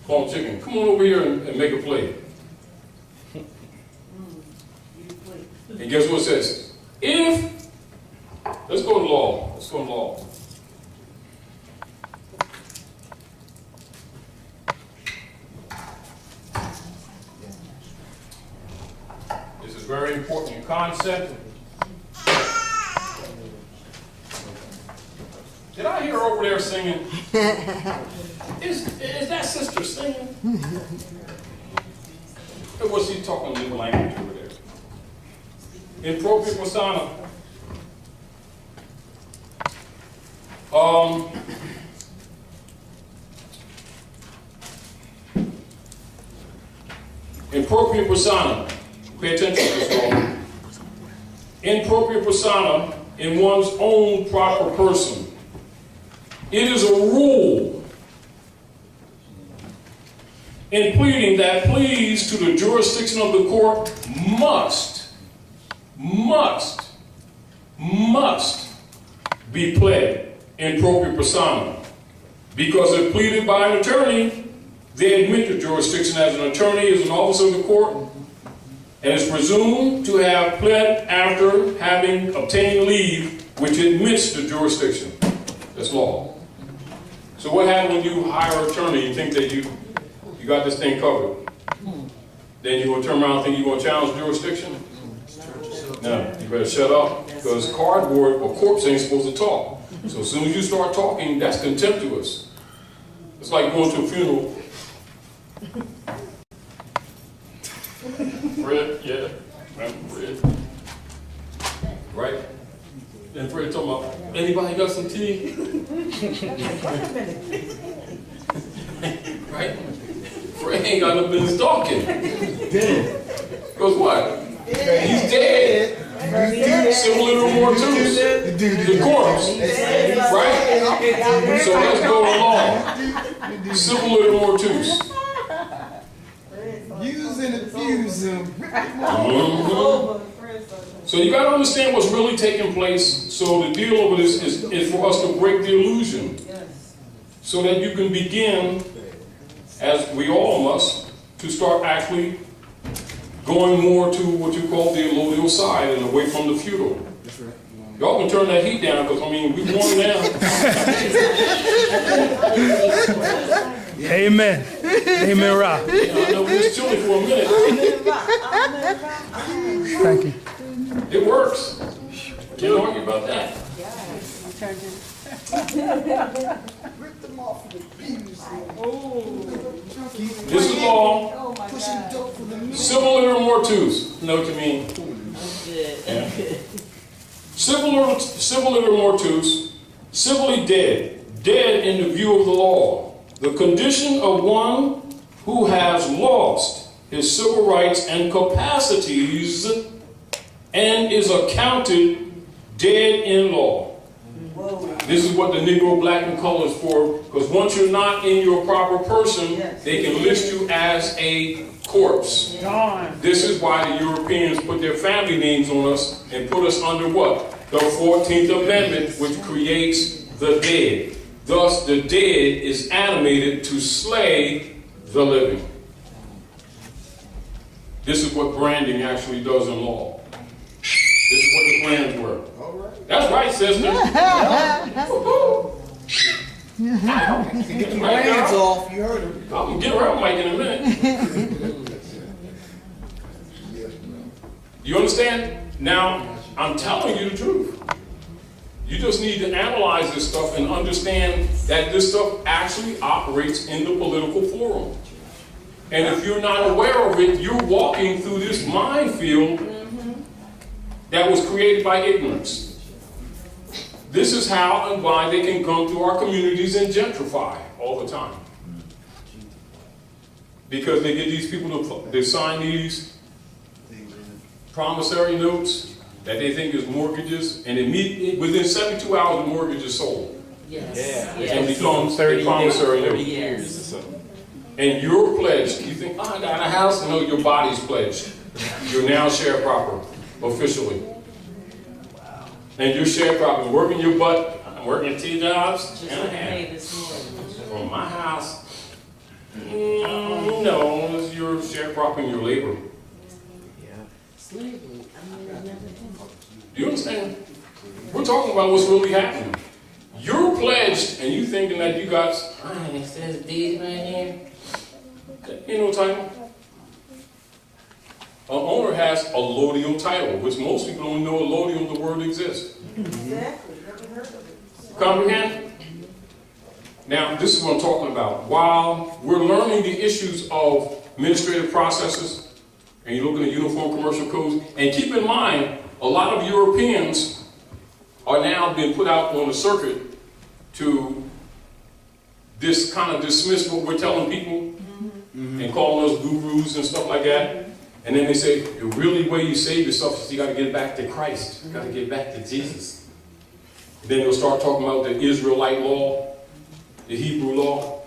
call them chicken. Come on over here and make a play. And guess what it says? If, let's go to law. Let's go to law. This is very important concept. Did I hear her over there singing? Is that sister singing? Or was she talking new language over there? In propria persona. In propria persona. Pay attention to this one. In propria persona, in one's own proper person. It is a rule in pleading that pleas to the jurisdiction of the court must be pled in propria persona. Because if pleaded by an attorney, they admit to jurisdiction as an attorney, as an officer of the court, and is presumed to have pled after having obtained leave, which admits to jurisdiction. That's law. So what happens when you hire an attorney and think that you got this thing covered? Then you're going to turn around and think you're going to challenge jurisdiction? No, you better shut up, because cardboard or corpse ain't supposed to talk. So as soon as you start talking, that's contemptuous. It's like going to a funeral. Fred, yeah, I'm Fred. Right? And Fred talking about, anybody got some tea? Right? Fred ain't got no business talking. Because what? He's dead. Civil little mortus. The corpse. Right? So let's go along. Civil little mortus. Use and abuse him. So you got to understand what's really taking place. So the deal over this is for us to break the illusion. so that you can begin, as we all must, to start actually going more to what you call the allodial side and away from the feudal. That's right. Y'all can turn that heat down, because I mean, we warm now. Amen. Amen, Ra. I know we was chilling for a minute. Thank you. It works. Can't argue about that. Rip them off with pews. This is law. Pushing dope for the music. Civil iter mortuus. Know what you mean? Yeah. Civil iter mortuus, civilly dead, dead in the view of the law. The condition of one who has lost his civil rights and capacities and is accounted dead in law. This is what the Negro, black, and color is for, because once you're not in your proper person, they can list you as a corpse. This is why the Europeans put their family names on us and put us under what? The 14th Amendment, which creates the dead. Thus, the dead is animated to slay the living. This is what branding actually does in law. This is what the plans were. That's right, sister. Get the brands off, you heard him. I'm going to get around Mike in a minute. You understand? Now, I'm telling you the truth. You just need to analyze this stuff and understand that this stuff actually operates in the political forum. And if you're not aware of it, you're walking through this minefield that was created by ignorance. This is how and why they can come to our communities and gentrify all the time. Because they get these people to sign these promissory notes that they think is mortgages, and immediately, within 72 hours, the mortgage is sold. And becomes a promissory note. years or something. And you're pledged. You think, oh, I got a house. No, your body's pledged. You're now sharecropper, officially. And you're sharecropping, working your butt. I'm working 2 jobs and a half. From my house. No, you're sharecropping your labor. Slavery. Do you understand? We're talking about what's really happening. You're pledged, and you thinking that you got. It says deed right here. You know title? An owner has a allodial title, which most people don't know allodial, the word exists. Exactly. Never heard of it. Comprehend? Now, this is what I'm talking about. While we're learning the issues of administrative processes, and you're looking at uniform commercial codes, and keep in mind, a lot of Europeans are now being put out on the circuit to kind of dismiss what we're telling people and calling us gurus and stuff like that. And then they say, the really way you save yourself is you got to get back to Christ. You got to get back to Jesus. Then they'll start talking about the Israelite law, the Hebrew law.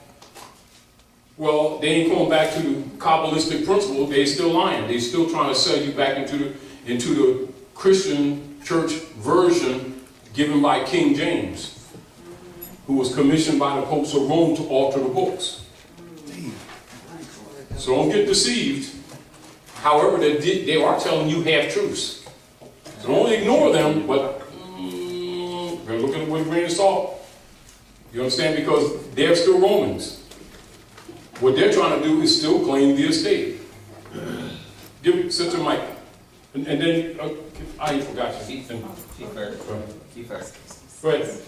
Well, they ain't going back to the Kabbalistic principle. They're still lying. They're still trying to sell you back into the Christian church version given by King James, who was commissioned by the popes of Rome to alter the books. So don't get deceived. However, they are telling you half-truths. So don't ignore them, but we're looking at it with a grain of salt. You understand? Because they're still Romans. What they're trying to do is still claim the estate. Give Sister Mike. And then, I forgot you. She first. She first. Go ahead.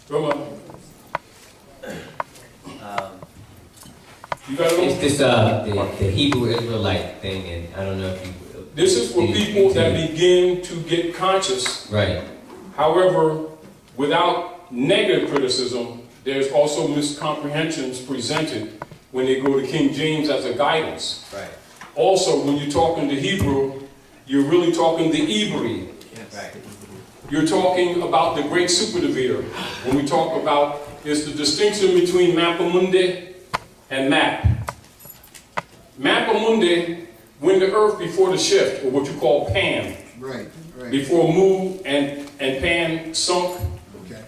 Come on. You got it on? It's this the Hebrew Israelite thing, and I don't know if you. This is for people that begin to get conscious. Right. However, without negative criticism, there's also miscomprehensions presented when they go to King James as a guidance. Right. Also, when you're talking to Hebrew, you're really talking the Hebrew. Right. You're talking about the great superdivider. When we talk about, it's the distinction between Mappamundi and Map. Mappamundi, when the earth before the shift, or what you call Pan. Right, right. Before Mu and Pan sunk. Okay.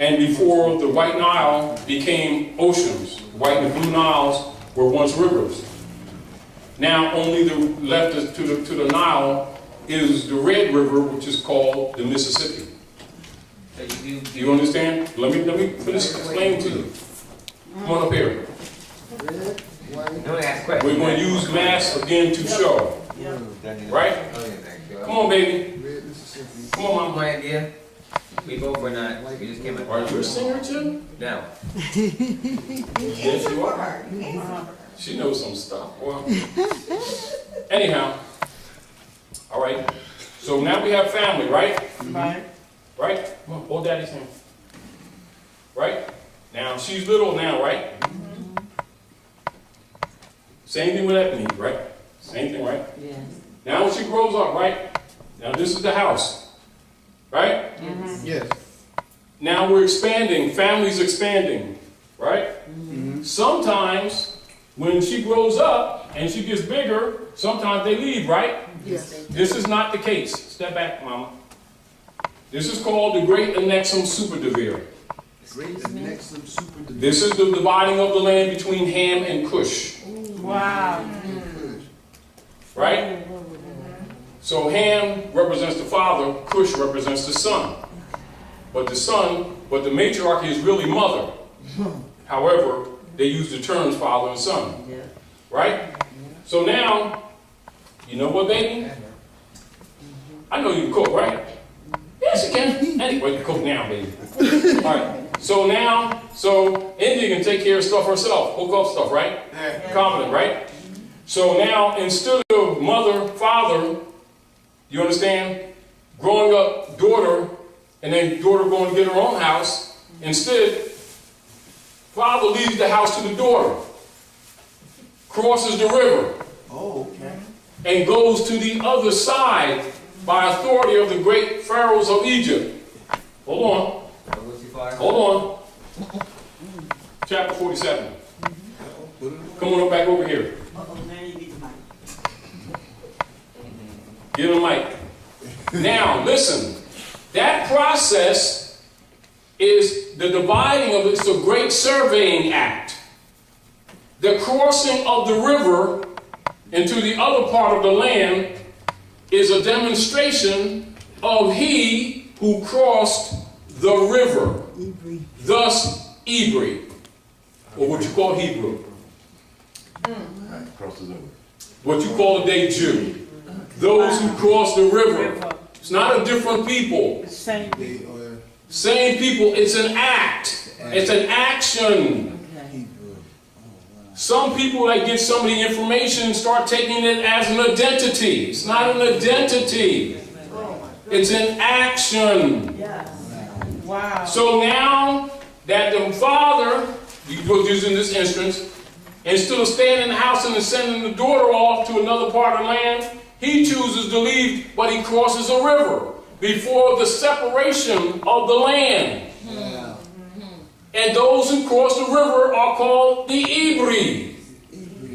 and before the White Nile became oceans. White and Blue Niles were once rivers. Now only left to the Nile is the Red River, which is called the Mississippi. So Do you understand? Let me finish explaining to you. Come on up here. Don't ask questions. We're going to use math again to show. Right? Come on, baby. Come on, Mom. My idea. We both were not. We just came up. Are you a singer too? No. Yes, you are. She knows some stuff. Well, anyhow, all right. So now we have family, right? Right. Right? Come on, hold Daddy's hand. Right? Now she's little now, right? Same thing with Ebony, right? Same thing, right? Yes. Now when she grows up, right? Now this is the house, right? Yes. Now we're expanding, family's expanding, right? Sometimes when she grows up and she gets bigger, sometimes they leave, right? Yes. This is not the case. Step back, Mama. This is called the Great Masonic Secrets. This is the dividing of the land between Ham and Cush. Wow. Right? So Ham represents the father, Cush represents the son. But the matriarchy is really mother. However, they use the terms father and son. Right? So now, you know what, baby? I know you can cook, right? Yes, you can. Anyway, you can cook now, baby. Alright. So India can take care of stuff herself, hook up stuff, right? Confident, right? So now, instead of mother, father, you understand? Growing up, daughter, and then daughter going to get her own house, instead, father leaves the house to the daughter, crosses the river, and goes to the other side by authority of the great pharaohs of Egypt. Hold on. Hold on. Chapter 47. Come on back over here. Give him a mic. Now, listen. That process is the dividing of it's a great surveying act. The crossing of the river into the other part of the land is a demonstration of he who crossed the river. Thus, Hebrew, or what you call Hebrew. What you call today Jew. Those who cross the river. It's not a different people. Same. Same people. It's an act. It's an action. Some people that get some of the information start taking it as an identity. It's not an identity. It's an action. Wow. So now that the father, using this instance, instead of staying in the house and sending the daughter off to another part of the land, he chooses to leave, but he crosses a river before the separation of the land. And those who cross the river are called the Hebrew.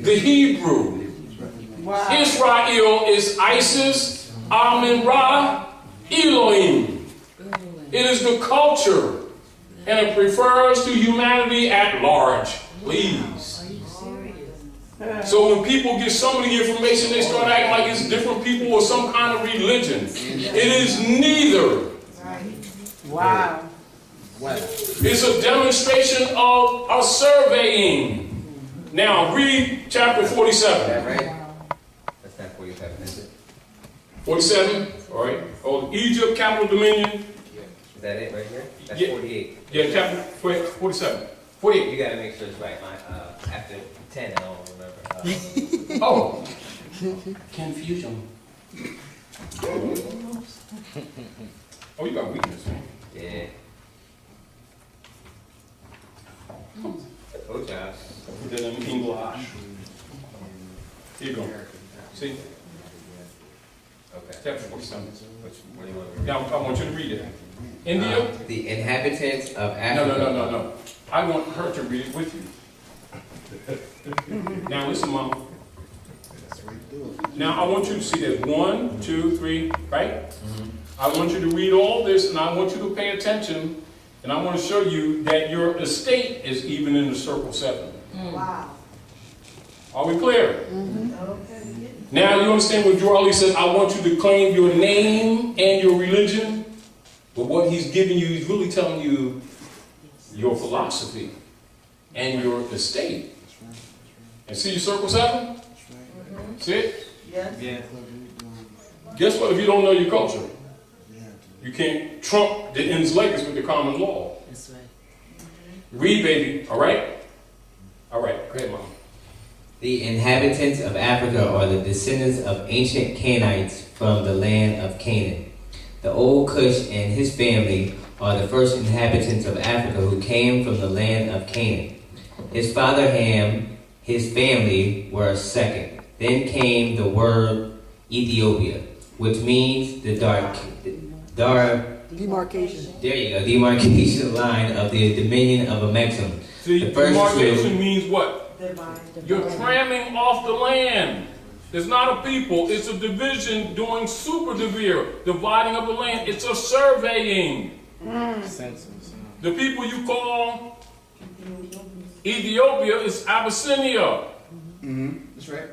The Hebrew. Wow. Israel is Isis, Amin-Ra, Elohim. It is the culture, and it refers to humanity at large. Please. So when people get some of the information, they start acting like it's different people or some kind of religion. It is neither. Wow. It's a demonstration of a surveying. Now, read chapter 47. Is that right? That's not 47, is it? 47, all right. Oh, Egypt, capital dominion. Is that it right here? That's Yeah. 48. Yeah, chapter 47. 48. You gotta make sure it's right. After 10, I don't remember. Oh, confusion. Oh, you got weakness, man. Yeah. Oh, Josh. Put that in English. Here you go. See? Okay. Chapter 47. What do you want to read? Now, I want you to read it. India? The inhabitants of Africa. No. I want her to read it with you. Now, listen, Mama. Now, I want you to see that 1, 2, 3, right? I want you to read all this, and I want you to pay attention And I want to show you that your estate is even in the circle 7. Wow. Are we clear? Now you understand what Jorali said, I want you to claim your name and your religion. But what he's giving you, he's really telling you your philosophy and your estate. And see your circle 7? See it? Yes. Yeah. Guess what? If you don't know your culture, you can't trump the ends Lakers with the common law. That's right. Read, baby. All right? All right. Go ahead, Mom. The inhabitants of Africa are the descendants of ancient Canaanites from the land of Canaan. The old Cush and his family are the first inhabitants of Africa who came from the land of Canaan. His father Ham, his family were second. Then came the word Ethiopia, which means the Demarcation. there you go, demarcation line of the dominion of Amexem. See, The first demarcation two- means what? You're tramming off the land. It's not a people. It's a division doing super dividing of the land. It's a surveying. The people you call Ethiopia is Abyssinia. That's right.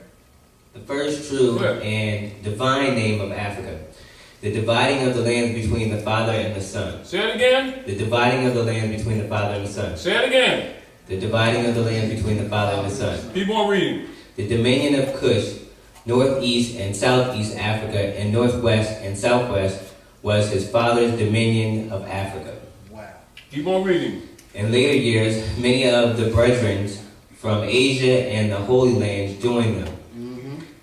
The first true and divine name of Africa. The dividing of the land between the Father and the Son. Say it again. The dividing of the land between the Father and the Son. Say it again. The dividing of the land between the Father and the Son. Keep on reading. The dominion of Cush, northeast and southeast Africa, and northwest and southwest was his father's dominion of Africa. Wow. Keep on reading. In later years, many of the brethren from Asia and the Holy Lands joined them.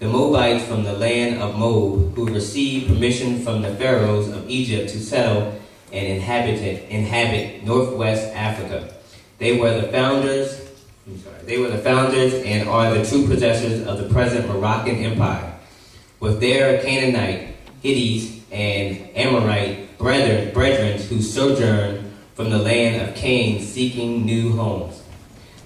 The Moabites from the land of Moab, who received permission from the pharaohs of Egypt to settle and inhabit northwest Africa. They were the founders and are the true possessors of the present Moroccan Empire. With their Canaanite, Hittites, and Amorite brethren who sojourned from the land of Cain seeking new homes.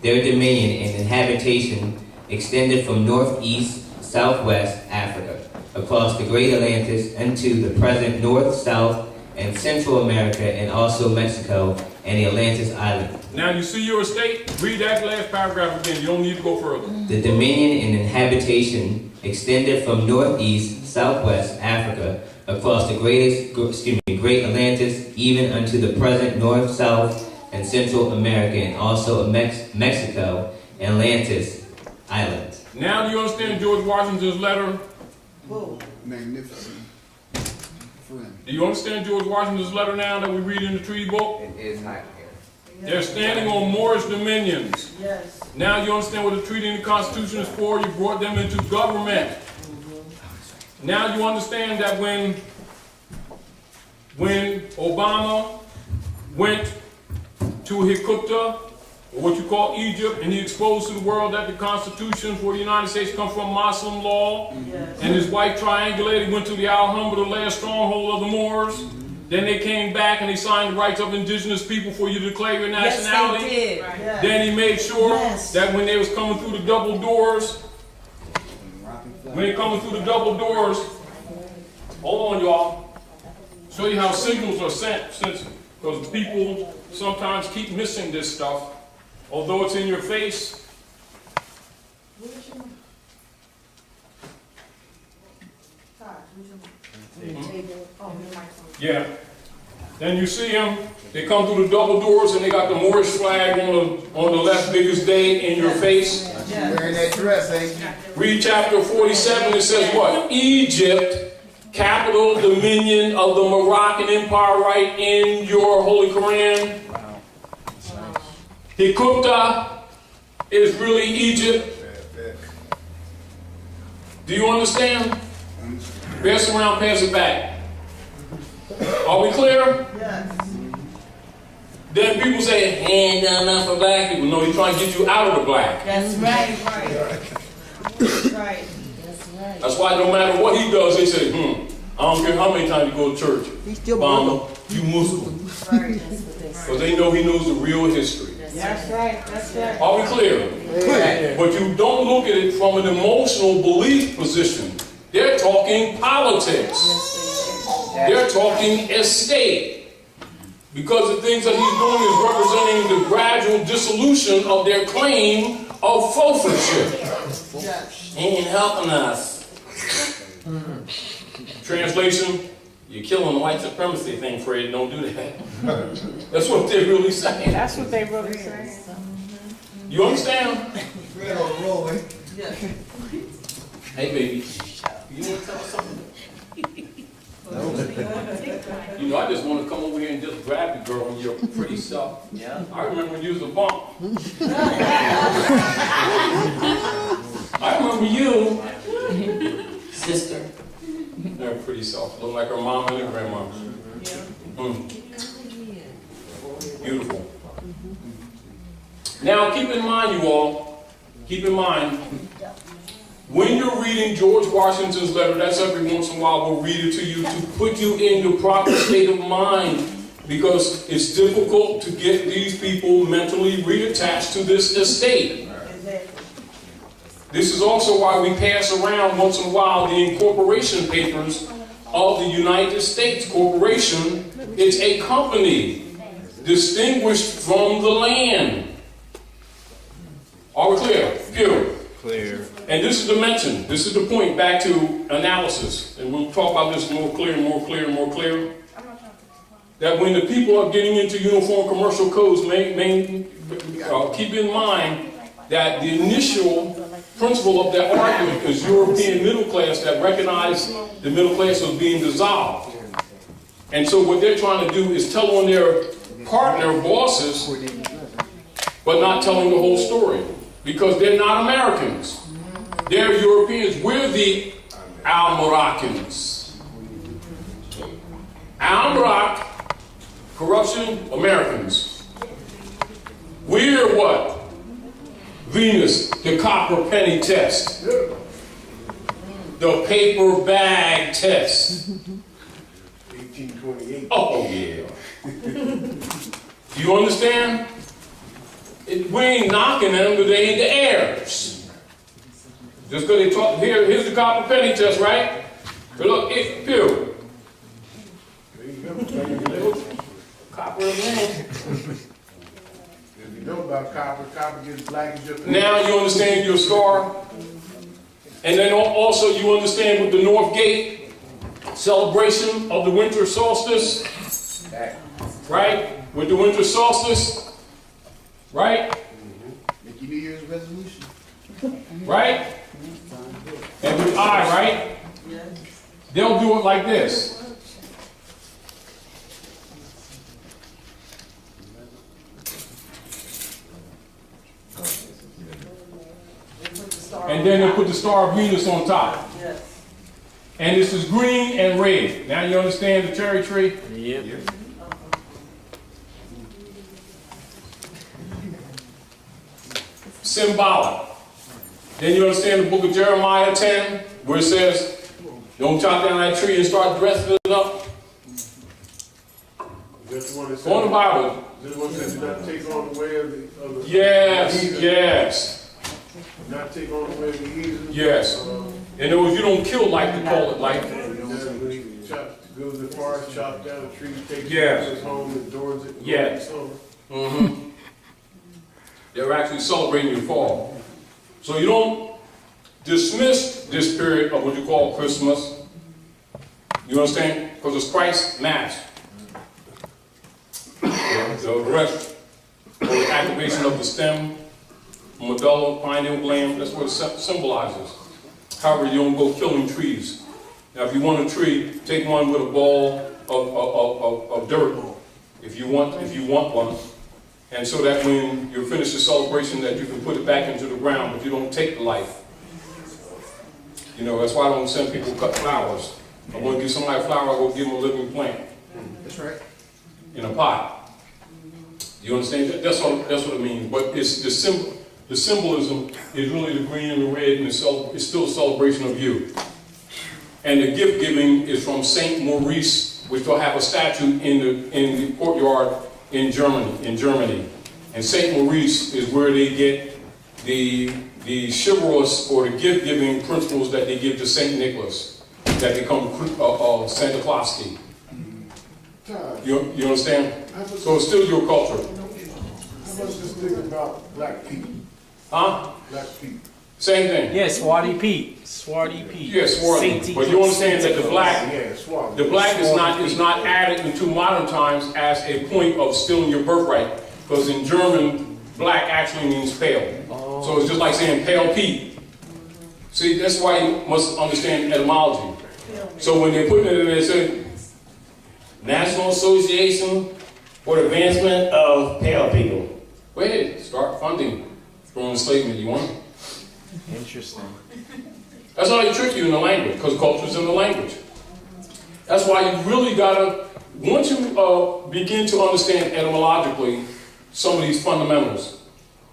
Their dominion and inhabitation extended from northeast, southwest Africa, across the Great Atlantis into the present North, South, and Central America, and also Mexico and the Atlantis Island. Now you see your estate? Read that last paragraph again. You don't need to go further. The dominion and inhabitation extended from northeast, southwest Africa, across the Great Atlantis, even unto the present North, South, and Central America, and also Mexico and Atlantis Islands. Now do you understand George Washington's letter? Magnificent. Friend. Do you understand George Washington's letter now that we read in the treaty book? It is not here. They're standing on Moorish dominions. Yes. Now you understand what the treaty and the Constitution is for? You brought them into government. Now you understand that when Obama went to Hikuta, or what you call Egypt, and he exposed to the world that the Constitution for the United States comes from Muslim law, and his wife triangulated, went to the Alhambra, the last stronghold of the Moors. Then they came back and they signed the rights of indigenous people for you to declare your nationality. Yes, they did. Then he made sure Yes. that when they was coming through the double doors, hold on y'all, show you how signals are sent, because people sometimes keep missing this stuff. Although it's in your face, yeah. Then you see them, they come through the double doors and they got the Moorish flag on the left biggest day in your face. Wearing that dress, ain't you? Read chapter 47, it says what? Egypt, capital dominion of the Moroccan Empire, right in your Holy Koran. Hikuta is really Egypt. Do you understand? Pass it around, pass it back. Are we clear? Yes. Then people say, he ain't done enough for black people. No, he's trying to get you out of the black. That's right. That's right. That's right. That's why no matter what he does, they say, I don't care how many times you go to church. He's still Obama, you Muslim. Right. Because they know he knows the real history. That's right. That's right. Are we clear? Clear. But you don't look at it from an emotional belief position. They're talking politics. They're talking estate. Because the things that he's doing is representing the gradual dissolution of their claim of forfeiture. He ain't helping us. Translation, you're killing the white supremacy thing, Fred. Don't do that. That's what they're really saying. That's what they really say. You understand? Fred on the roll, eh? Hey, baby. You want to tell us something? You know, I just want to come over here and just grab you, girl, when you're pretty self. Yeah. I remember when you was a bump. I remember you. Sister. They're pretty self. Look like her mom and her grandma. Beautiful. Now, keep in mind, you all, keep in mind, when you're reading George Washington's letter, that's every once in a while we'll read it to you to put you in the proper state of mind, because it's difficult to get these people mentally reattached to this estate. This is also why we pass around once in a while the incorporation papers of the United States Corporation. It's a company distinguished from the land. Are we clear? Pure. Clear. And this is the mention. This is the point back to analysis. And we'll talk about this more clear and more clear and more clear. That when the people are getting into uniform commercial codes, keep in mind that the initial principle of that argument is European middle class that recognized the middle class was being dissolved. And so what they're trying to do is tell on their partner bosses, but not telling the whole story. Because they're not Americans. They're Europeans. We're the Al-Moroccans. Al-Morocc, corruption, Americans. We're what? Venus, the copper penny test. The paper bag test. 1828. Oh, yeah. Do you understand? We ain't knocking them, but they ain't the heirs. Just because they talk, here's the copper penny test, right? But look, it's pure. There you go. Copper again. If you know about copper, copper gets black as your pen. Now you understand your scar. And then also you understand with the North Gate celebration of the winter solstice. Right? With the winter solstice. Right? Make your New Year's resolution. Right? And with I, right? They'll do it like this. And then they'll put the star of Venus on top. And this is green and red. Now you understand the cherry tree? Yep. Symbolic. Then you understand the book of Jeremiah 10, where it says, don't chop down that tree and start dressing it up. That's the one that says, Go in the Bible. this one says, do not take on the way of the Yes, heathen. yes, Not take on the way of the heathen. yes. In other words, you don't kill like they call it, like. Go to the forest, chop down a tree, take Yes. it home, adorns it. Yes. Mm-hmm. They're actually celebrating your fall. So you don't dismiss this period of what you call Christmas. You understand? Because it's Christ's Mass. The rest, or the activation of the stem, medulla, pineal gland, that's what it symbolizes. However, you don't go killing trees. Now, if you want a tree, take one with a ball of dirt, if you want one. And so that when you finish the celebration, that you can put it back into the ground, but you don't take the life. You know, that's why I don't send people cut flowers. I want to give somebody a flower, I go give them a living plant. That's right. In a pot. You understand? That's what it means. But it's the symbol. The symbolism is really the green and the red, and it's still a celebration of you. And the gift giving is from Saint Maurice, which will have a statue in the courtyard in Germany. And Saint Maurice is where they get the chivalrous or the gift giving principles that they give to Saint Nicholas, that become Santa Clauski. Taj, You understand? So it's still your culture. how much this thing about black people? Huh? Black people. Same thing. Yeah, Swarty Pete. Swarty Pete. Yes, Swarty. But you understand that the black Yeah, swallow. The black is not added into modern times as a point of stealing your birthright, because in German, black actually means pale. So it's just like saying pale Pete. See, that's why you must understand etymology. So when they put it in there, they say National Association for the Advancement of Pale People. Go ahead, start funding. Throw in enslavement, you want? Interesting. That's how they trick you in the language, because culture's in the language. That's why you really gotta, once you begin to understand etymologically some of these fundamentals,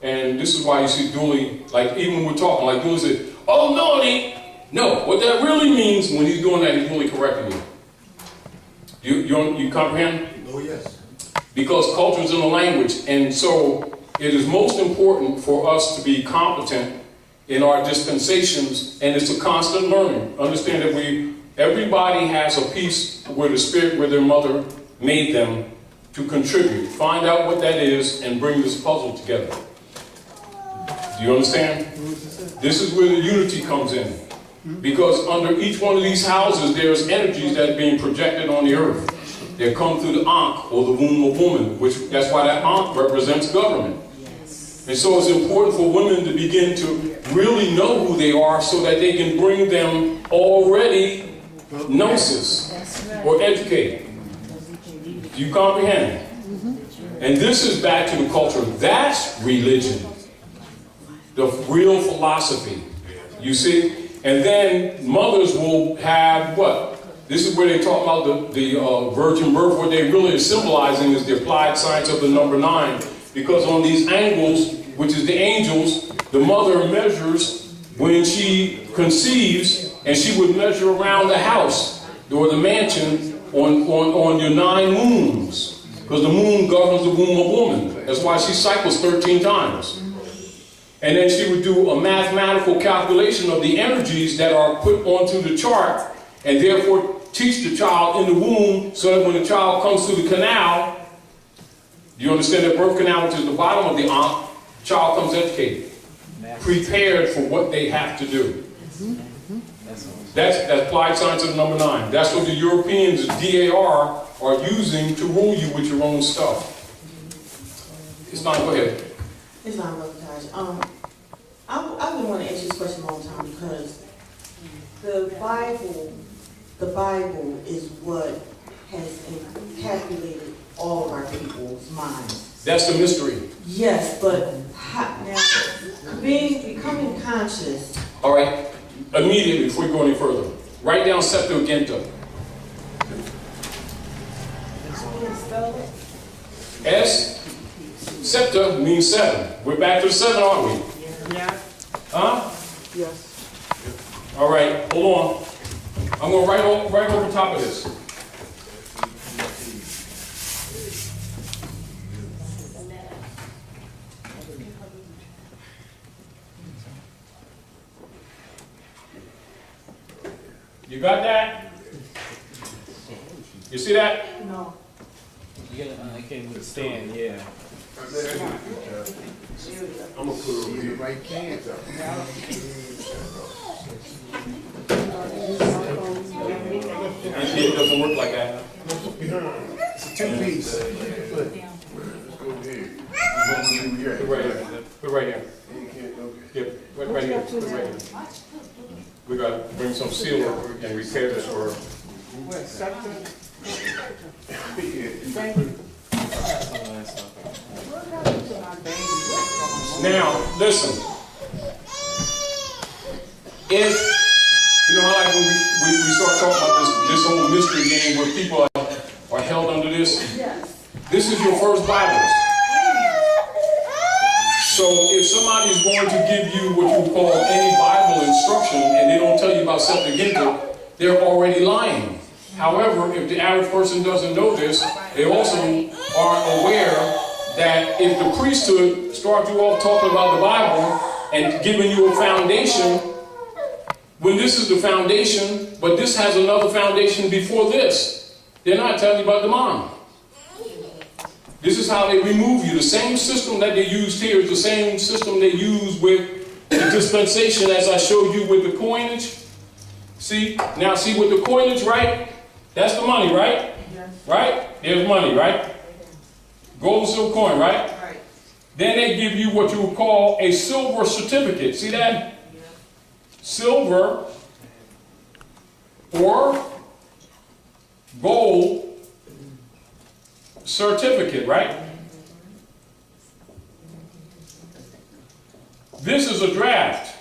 and this is why you see Dooley, like even when we're talking, like Dooley said, oh no, it ain't. No, what that really means when he's doing that, he's really correcting you. You comprehend? Oh, yes. Because culture is in the language, and so it is most important for us to be competent in our dispensations, and it's a constant learning. Understand that everybody has a piece where the spirit, where their mother made them to contribute. Find out what that is and bring this puzzle together. Do you understand? This is where the unity comes in. Because under each one of these houses, there's energies that are being projected on the earth. They come through the Ankh, or the womb of woman, which that's why that Ankh represents government. And so it's important for women to begin to really know who they are so that they can bring them already gnosis or educated. Do you comprehend? And this is back to the culture. That's religion. The real philosophy. You see? And then mothers will have what? This is where they talk about the virgin birth. What they really are symbolizing is the applied science of the number 9. Because on these angles, which is the angels, the mother measures when she conceives, and she would measure around the house or the mansion on your 9 moons. Because the moon governs the womb of woman. That's why she cycles 13 times. And then she would do a mathematical calculation of the energies that are put onto the chart, and therefore teach the child in the womb so that when the child comes through the canal, you understand that birth canal, which is the bottom of the Ankh, the child comes educated, prepared for what they have to do. That's applied science of number 9. That's what the Europeans, DAR, are using to rule you with your own stuff. It's not, go ahead. It's not Brother Taj. I've been wanting to answer this question a long time because the Bible is what has encapsulated all of our people's minds. That's the mystery. Yes, but now becoming conscious. All right, immediately before you go any further, write down Septuaginta. S. Septa means 7. We're back to the 7, aren't we? Yeah. Huh? Yes. All right, hold on. I'm going to write over top of this. You got that? You see that? No. You gotta, I can't understand, yeah. I'm going to put it over here. Right hands up. It doesn't work like that. It's a 2-piece. Let's go ahead. Put right here. Put right here. You can't, okay. Yep, right here. Put right here. We got to bring some seal and repair this for. Now, listen. If you know how like when we start talking about this whole mystery game where people are held under this? Yes. This is your first Bible. So if somebody's going to give you what you call any Bible instruction and they don't tell you about Septuaginta, they're already lying. However, if the average person doesn't know this, they also aren't aware that if the priesthood starts you off talking about the Bible and giving you a foundation, when this is the foundation, but this has another foundation before this. They're not telling you about the mom. This is how they remove you. The same system that they used here is the same system they use with the dispensation as I showed you with the coinage. See? Now see with the coinage, right? That's the money, right? Yes. Right? There's money, right? Gold and silver coin, right? Right. Then they give you what you would call a silver certificate. See that? Yeah. Silver or gold certificate, right? This is a draft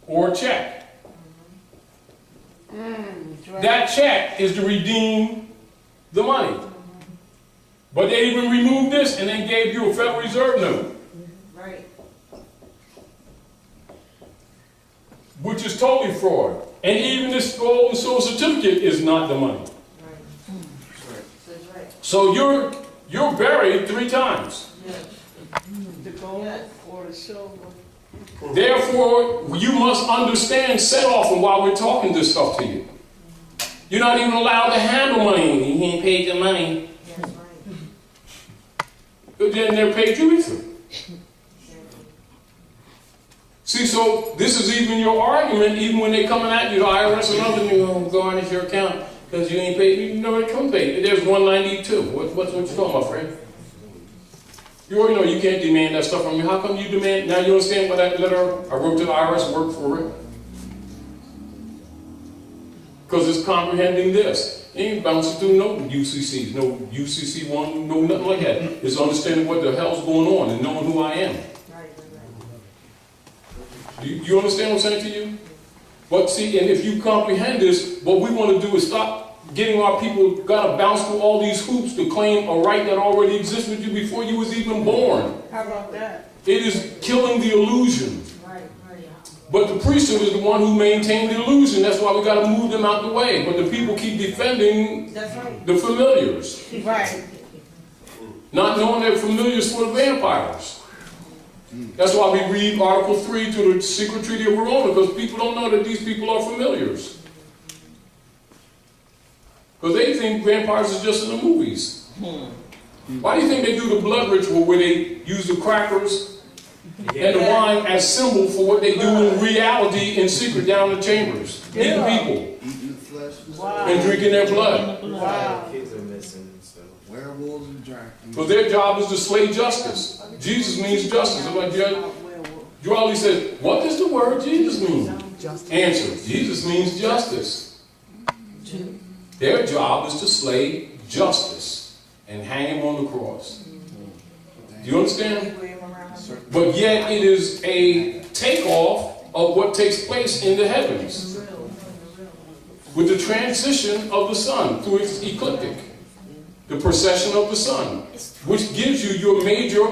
or a check. That check is to redeem the money. But they even removed this and then gave you a Federal Reserve note. Right. Which is totally fraud. And even this gold and silver certificate is not the money. That's right. So you're buried 3 times. Yes. The gold or the silver. Therefore, you must understand set often while we're talking this stuff to you. You're not even allowed to handle money. You ain't paid the money. That's right. But then they're paid you either. See, so this is even your argument, even when they're coming at you, the IRS and other, you're going to garnish your account because you ain't paid. You never come paid. There's 192. What you talking about, Fred? You already know you can't demand that stuff from me. How come you demand? Now you understand what that letter I wrote to the IRS worked for it? Because it's comprehending this. It ain't bouncing through no UCCs, no UCC 1, no nothing like that. It's understanding what the hell's going on and knowing who I am. You understand what I'm saying to you? But see, and if you comprehend this, what we want to do is stop getting our people, got to bounce through all these hoops to claim a right that already exists with you before you was even born. How about that? It is killing the illusion. Right. But the priesthood is the one who maintained the illusion. That's why we got to move them out the way. But the people keep defending That's right. the familiars. Right. Not knowing they're familiars for the vampires. That's why we read Article 3 to the Secret Treaty of Verona, because people don't know that these people are familiars. Because they think vampires is just in the movies. Why do you think they do the blood ritual where they use the crackers and the wine as symbol for what they do in reality in secret down in the chambers? Eating people. Eating the flesh. And drinking their blood. Wow. Kids are missing, so. Werewolves and dragons. Because their job is to slay justice. Jesus means justice. Like Joali said, what does the word Jesus mean? Answer, Jesus means justice. Their job is to slay justice and hang him on the cross. Do you understand? But yet it is a takeoff of what takes place in the heavens. With the transition of the sun through its ecliptic. The procession of the sun, which gives you your major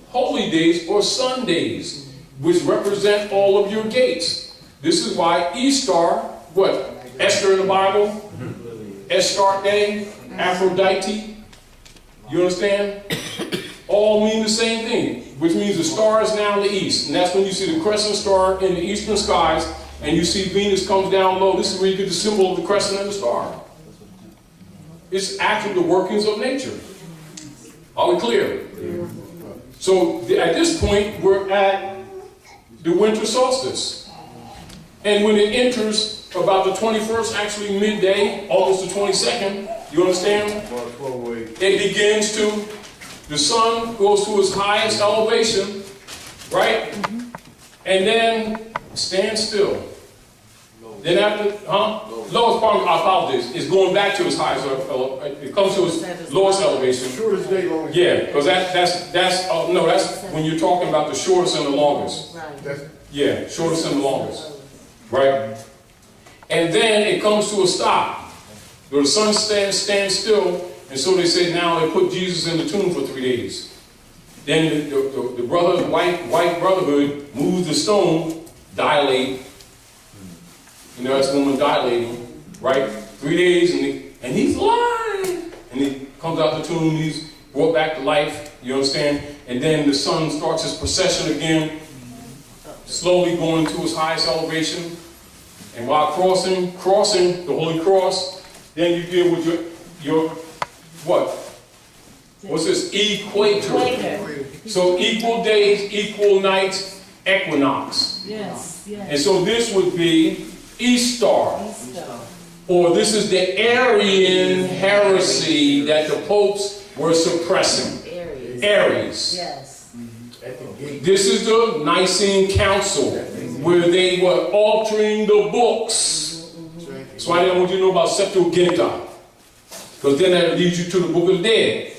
holy days or Sundays, which represent all of your gates. This is why Easter, what? Esther in the Bible? Estarte Day, Aphrodite. You understand? All mean the same thing, which means the star is now in the east. And that's when you see the crescent star in the eastern skies, and you see Venus comes down low. This is where you get the symbol of the crescent and the star. It's actually the workings of nature. Are we clear? So at this point, we're at the winter solstice. And when it enters about the 21st, actually midday, almost the 22nd, you understand? It begins to, the sun goes to its highest elevation, right? And then stands still. Then after, lowest part, I apologize, is going back to its highest, it comes to its lowest elevation. Shortest day, longest. Yeah, because that's when you're talking about the shortest and the longest. Yeah, shortest and the longest. Right? And then it comes to a stop. So the sun stands still, and so they say now they put Jesus in the tomb for 3 days. Then the brother, white brotherhood, moves the stone, dilate. You know, that's woman dilating, right? 3 days, and he's alive. And he comes out the tomb, he's brought back to life, you understand? And then the sun starts his procession again, slowly going to his highest elevation. And while crossing the Holy Cross, Then you deal with your what? What's this? Equator. So equal days, equal nights, equinox. Yes, yes. And so this would be Easter. Or this is the Arian heresy that the popes were suppressing. Aries. Yes. This is the Nicene Council, where they were altering the books. That's why I don't want you to know about Septuaginta, because then that leads you to the Book of the Dead.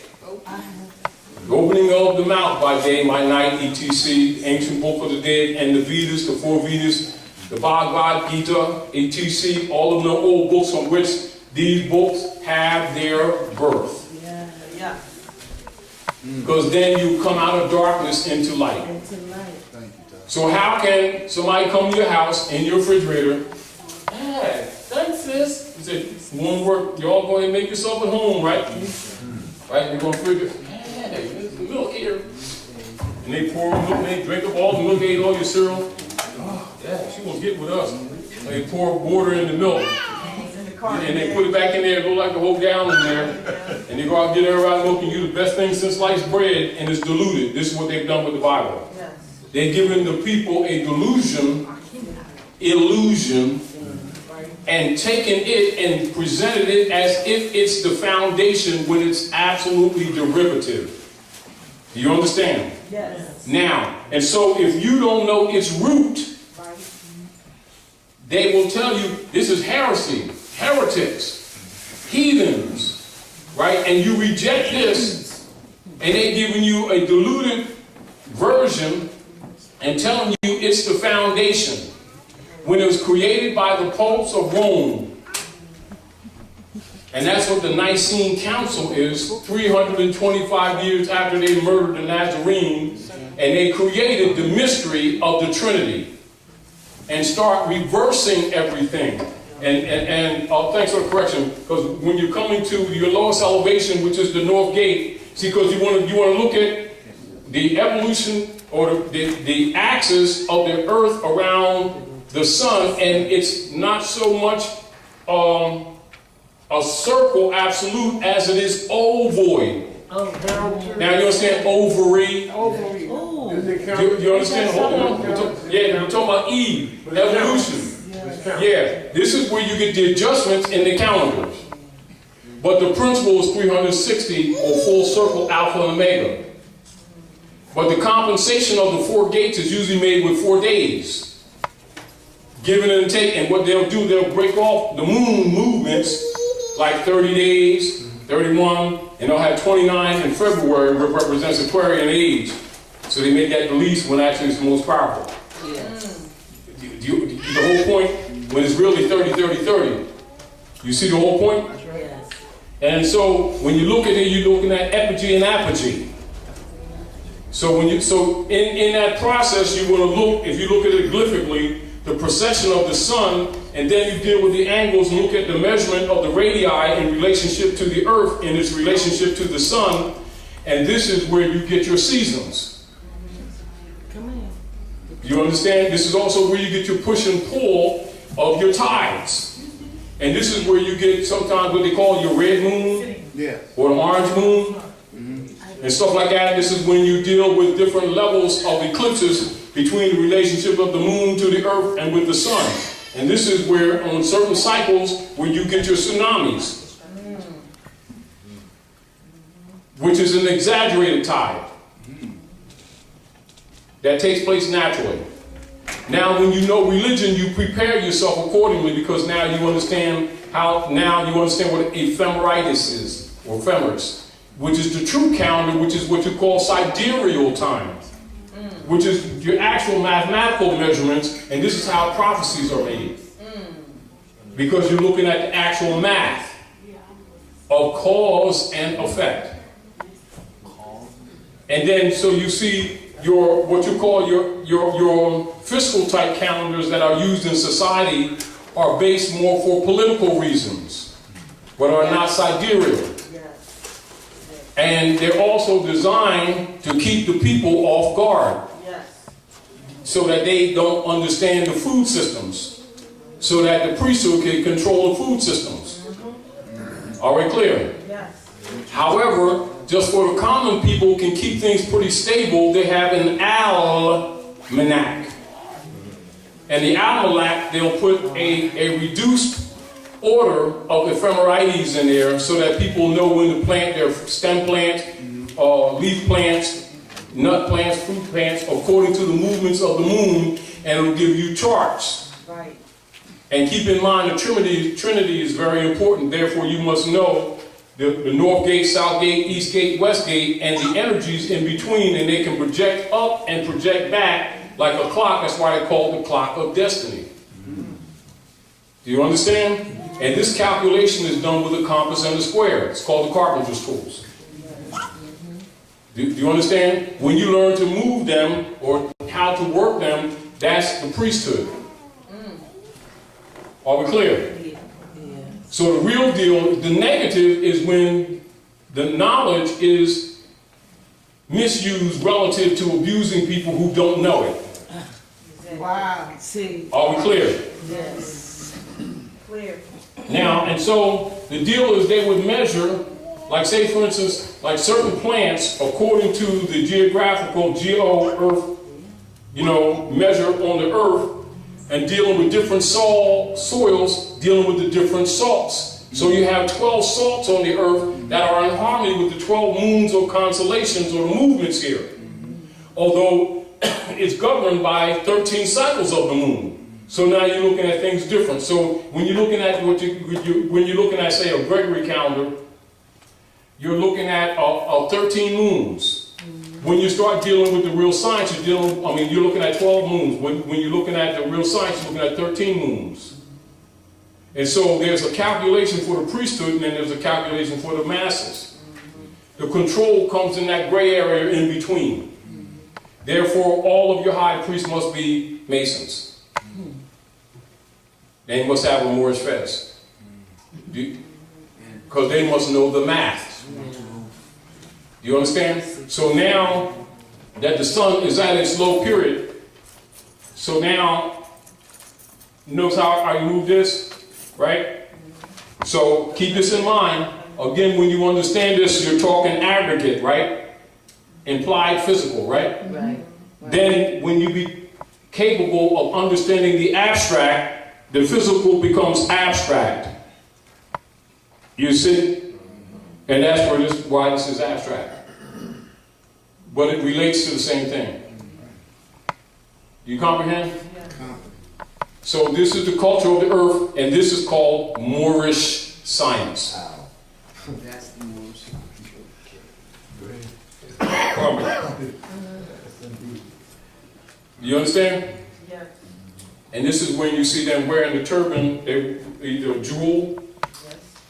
The opening of the mouth by day, by night, etc. Ancient Book of the Dead, and the Vedas, the four Vedas, the Bhagavad Gita, etc. All of the old books from which these books have their birth. Yeah. Because then you come out of darkness into light. So how can somebody come to your house in your refrigerator? Hey, thanks, sis. You say, won't work. Y'all go ahead and make yourself at home, right? Right? You're going to refrigerator. Hey, there's milk here. And they pour milk and they drink up all the milk, they ate all your cereal. Oh, yeah, she gonna get with us. And they pour water in the milk. And they put it back in there, go like a whole gallon in there. And they go out and get everybody milk and you the best thing since sliced bread, and it's diluted. This is what they've done with the Bible. They've given the people a illusion, and taken it and presented it as if it's the foundation when it's absolutely derivative. Do you understand? Yes. Now, and so if you don't know its root, they will tell you this is heresy, heretics, heathens, right? And you reject this, and they're giving you a diluted version and telling you it's the foundation. When it was created by the popes of Rome. And that's what the Nicene Council is, 325 years after they murdered the Nazarene, and they created the mystery of the Trinity and start reversing everything. And thanks for the correction, because when you're coming to your lowest elevation, which is the North Gate, see, because you want to look at the evolution or the axis of the earth around the sun, and it's not so much a circle absolute as it is ovoid. Now you understand ovary? You understand? Hold on. We're talking about Eve, evolution. Yeah, this is where you get the adjustments in the calendars. But the principle is 360 or full circle alpha and omega. But the compensation of the 4 gates is usually made with 4 days. Giving and take, and what they'll do, they'll break off the moon movements like 30 days, 31, and they'll have 29 in February, which represents Aquarian age. So they make that the least when actually it's the most powerful. Yes. The whole point, when it's really 30, 30, 30. You see the whole point? Yes. And so when you look at it, you're looking at epigee and apogee. So in that process, you want to look, if you look at it glyphically, the precession of the sun, and then you deal with the angles and look at the measurement of the radii in relationship to the earth in its relationship to the sun, and this is where you get your seasons. You understand? This is also where you get your push and pull of your tides. And this is where you get sometimes what they call your red moon, or the orange moon, and stuff like that. This is when you deal with different levels of eclipses between the relationship of the moon to the earth and with the sun. And this is where, on certain cycles, where you get your tsunamis, which is an exaggerated tide that takes place naturally. Now, when you know religion, you prepare yourself accordingly, because now you understand what ephemeritis is, or ephemeris, which is the true calendar, which is what you call sidereal time, which is your actual mathematical measurements, and this is how prophecies are made. Because you're looking at the actual math of cause and effect. And then, so you see what you call your fiscal type calendars that are used in society are based more for political reasons, but are not sidereal. And they're also designed to keep the people off guard, so that they don't understand the food systems, so that the priesthood can control the food systems. Are we clear? Yes. However, just for the common people can keep things pretty stable, they have an almanac. And the almanac, they'll put a reduced order of ephemerides in there so that people know when to plant their stem plant, leaf plants, nut plants, fruit plants, according to the movements of the moon, and it'll give you charts. Right. And keep in mind the Trinity is very important, therefore you must know the North Gate, South Gate, East Gate, West Gate, and the energies in between, and they can project up and project back like a clock. That's why they call it the clock of destiny. Do you understand? And this calculation is done with a compass and a square. It's called the carpenter's tools. Do you understand? When you learn to move them or how to work them, that's the priesthood. Are we clear? So the real deal, the negative is when the knowledge is misused relative to abusing people who don't know it. Wow. See. Are we clear? Yes. Clear. Now, and so the deal is they would measure, like say for instance, like certain plants, according to the geographical geo-earth, measure on the earth, and dealing with different soils, dealing with the different salts. So you have 12 salts on the earth that are in harmony with the 12 moons or constellations or movements here. Although it's governed by 13 cycles of the moon. So now you're looking at things different. So when you're looking at when you're looking at, say, a Gregory calendar, you're looking at 13 moons. When you start dealing with the real science, you're looking at 12 moons. When you're looking at the real science, you're looking at 13 moons. And so there's a calculation for the priesthood, and then there's a calculation for the masses. The control comes in that gray area in between. Therefore, all of your high priests must be Masons. They must have a Moorish fetish. Because they must know the math. You understand? So now that the sun is at its low period, so now, notice how I move this, right? So keep this in mind. Again, when you understand this, you're talking aggregate, right? Implied physical, right? Right. Then when you be capable of understanding the abstract, the physical becomes abstract. You see? And that's why this is abstract. But it relates to the same thing. You comprehend? Yeah. So this is the culture of the earth, and this is called Moorish science. That's the Moorish You understand? Yeah. And this is when you see them wearing the turban, they either jewel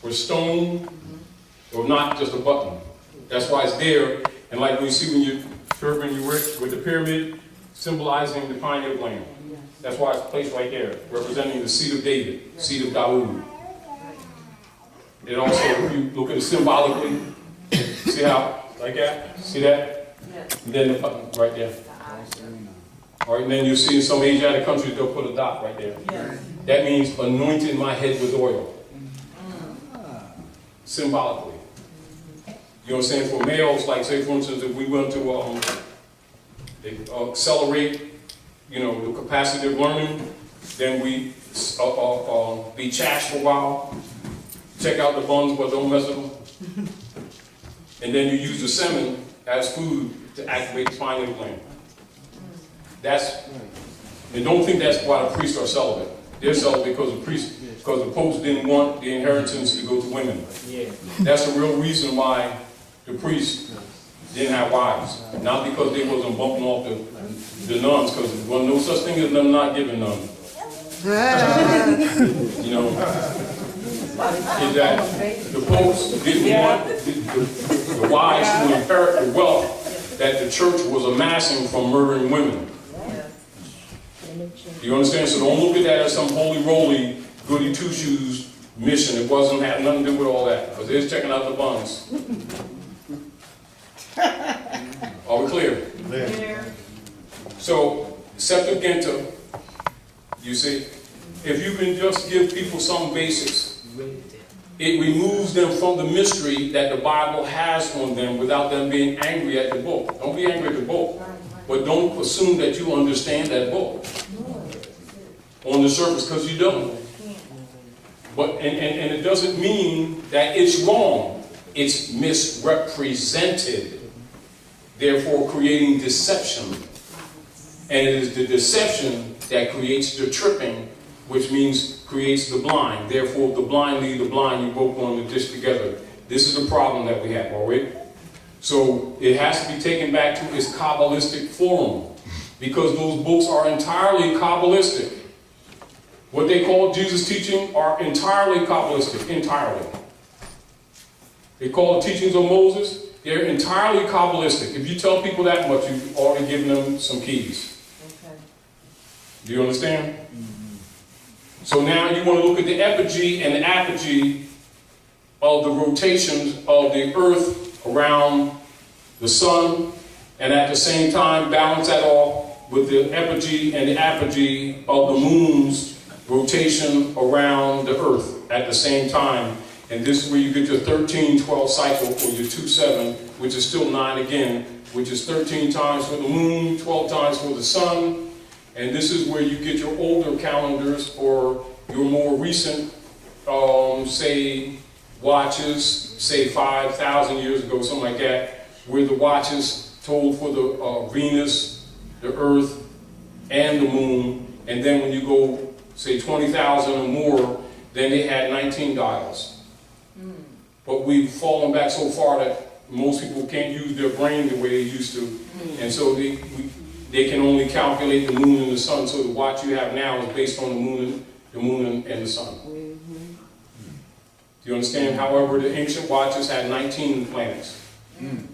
or stone, or not just a button. That's why it's there. And like when you see when you turban you wear with the pyramid, symbolizing the pineal gland. That's why it's placed right there, representing the seed of David, seed of Dawood. And also, if you look at it symbolically, see how, like that? See that? And then the button right there. All right, and then you see in some Asiatic countries, they'll put a dot right there. That means anointing my head with oil. Symbolically. You know what I'm saying? For males, like say for instance, if we went to accelerate, the capacity of learning, then we be chased for a while, check out the buns, but don't mess with them. And then you use the semen as food to activate the pineal gland. And don't think that's why the priests are celibate. They're celibate because the popes didn't want the inheritance to go to women. That's the real reason why the priests didn't have wives. Not because they wasn't bumping off the nuns, because there was no such thing as them not giving none. Is that the popes didn't want the wives to inherit the wealth that the church was amassing from murdering women. You understand? So don't look at that as some holy roly, goody two-shoes mission. It wasn't had nothing to do with all that, because they're checking out the buns. Are we clear? Clear. So, Septuaginta, you see, if you can just give people some basics, it removes them from the mystery that the Bible has on them without them being angry at the book. Don't be angry at the book, but don't assume that you understand that book on the surface, because you don't. But and it doesn't mean that it's wrong. It's misrepresented, therefore creating deception. And it is the deception that creates the tripping, which means creates the blind. Therefore, the blind lead the blind. You both go on the dish together. This is the problem that we have, all right? So it has to be taken back to its Kabbalistic form, because those books are entirely Kabbalistic. What they call Jesus' teaching are entirely Kabbalistic, entirely. They call the teachings of Moses, they're entirely Kabbalistic. If you tell people that much, you've already given them some keys. Okay. Do you understand? So now you want to look at the epigee and the apogee of the rotations of the earth around the sun, and at the same time balance that off with the epigee and the apogee of the moon's rotation around the earth at the same time. And this is where you get your 13-12 cycle, or your 2-7, which is still 9 again, which is 13 times for the moon, 12 times for the sun. And this is where you get your older calendars, or your more recent, say, watches, say 5,000 years ago, something like that, where the watches told for the Venus, the Earth, and the moon. And then when you go, say, 20,000 or more, then they had 19 dials. But we've fallen back so far that most people can't use their brain the way they used to. And so they can only calculate the moon and the sun. So the watch you have now is based on the moon and the sun. Do you understand? However, the ancient watches had 19 planets. And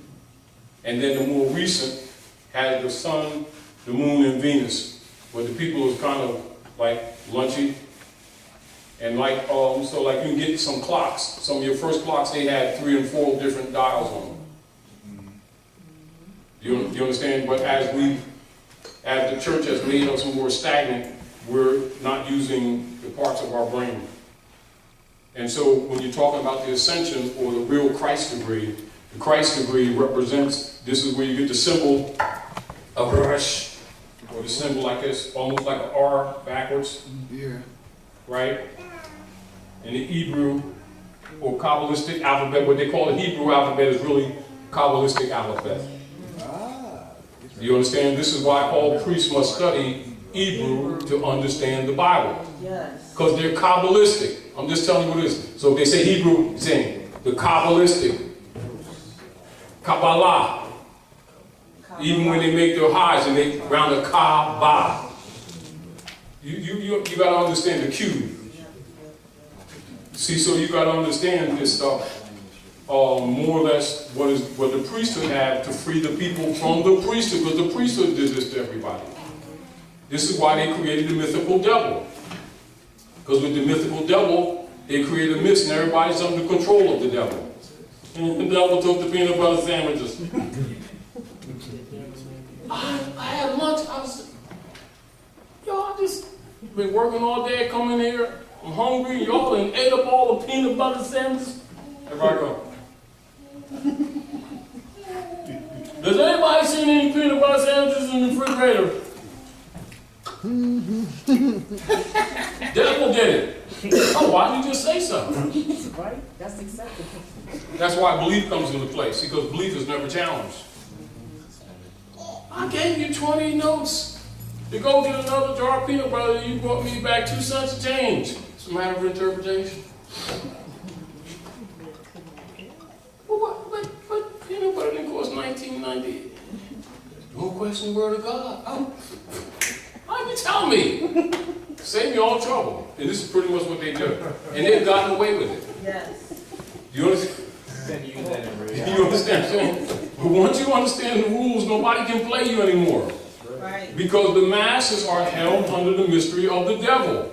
then the more recent had the sun, the moon, and Venus. But the people was kind of like lunchy. And like, so like you can get some clocks. Some of your first clocks, they had 3 and 4 different dials on them. Do you understand? But as the church has made us more stagnant, we're not using the parts of our brain. And so when you're talking about the ascension or the real Christ degree, the Christ degree represents, this is where you get the symbol of Rosh, or the symbol like this, almost like an R backwards. Yeah. Right? In the Hebrew or Kabbalistic alphabet, what they call the Hebrew alphabet is really Kabbalistic alphabet. Do you understand? This is why all priests must study Hebrew to understand the Bible. Yes. Because they're Kabbalistic. I'm just telling you what it is. So if they say Hebrew, saying the Kabbalistic, Kabbalah. Even when they make their highs and they round the Kaaba. You got to understand the cube. See, so you got to understand this stuff. More or less what the priesthood had to free the people from the priesthood, because the priesthood did this to everybody. This is why they created the mythical devil. Because with the mythical devil, they created a myth and everybody's under control of the devil. And the devil took the peanut butter sandwiches. I had lunch, I just been working all day, coming here, I'm hungry, y'all done ate up all the peanut butter sandwiches. Everybody go. Does anybody seen any peanut butter sandwiches in the refrigerator? Devil did it. Oh, why didn't you just say something? Right? That's acceptable. That's why belief comes into place, because belief is never challenged. I gave you 20 notes to go get another jar of peanut butter. You brought me back 2 cents of change. It's a matter of interpretation. Well, but peanut butter didn't cost $19.90. Don't question the word of God. Oh, why you tell me? Save me all trouble. And this is pretty much what they do. And they've gotten away with it. Yes. Do you understand? You understand what I'm saying? But once you understand the rules, nobody can play you anymore. Right. Because the masses are held under the mystery of the devil.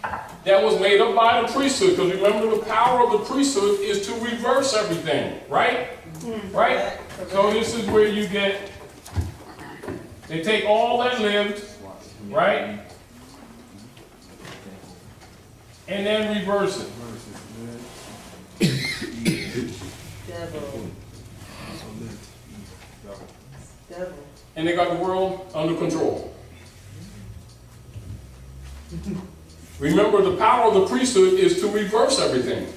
That was made up by the priesthood. Because remember, the power of the priesthood is to reverse everything. Right? Right? So this is where you get, they take all that lived, right? And then reverse it. Devil. Devil. And they got the world under control. Remember, the power of the priesthood is to reverse everything.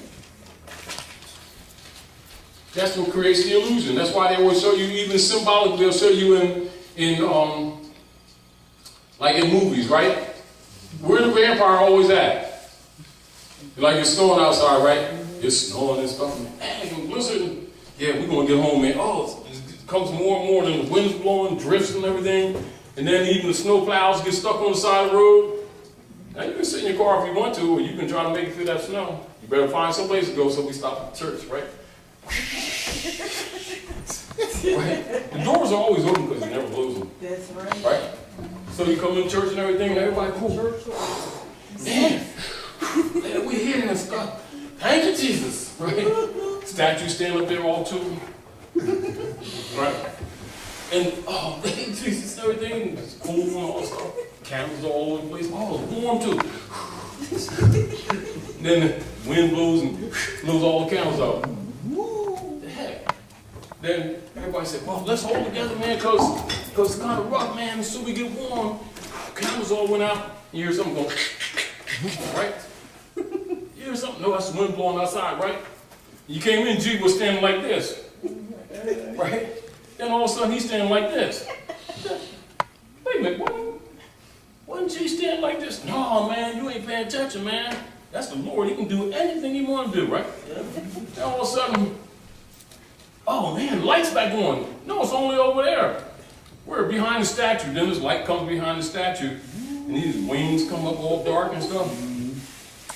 That's what creates the illusion. That's why they will show you, even symbolically, they'll show you like in movies, right? Where the vampire always at? Like it's snowing outside, right? It's snowing and stuff. Man, it's blizzard. Yeah, we're gonna get home, man. Oh, it comes more and more, then the wind's blowing, drifts and everything, and then even the snow plows get stuck on the side of the road. Now you can sit in your car if you want to, or you can try to make it through that snow. You better find some place to go, so we stop at the church, right? Right? The doors are always open because you never close them. That's right. Right? So you come to church and everything, and everybody cool. Man, we're here and stuff. Thank you, Jesus. Right? Statues stand up there all too. Right? And oh, thank you, Jesus, and everything. It's cool and all that stuff. Candles all over the place. Oh, it's warm too. And then the wind blows and blows all the candles out. The heck? Then everybody said, well, let's hold together, man, because it's kind of rough, man, so we get warm. Candles all went out. You hear something going, right? You hear something? No, that's the wind blowing outside, right? You came in, G was standing like this. Right? Then all of a sudden, he's standing like this. Wait a minute, wasn't G standing like this? No, man, you ain't paying attention, man. That's the Lord. He can do anything he want to do, right? Then all of a sudden, oh man, light's back on. No, it's only over there. We're behind the statue. Then this light comes behind the statue, and these wings come up all dark and stuff.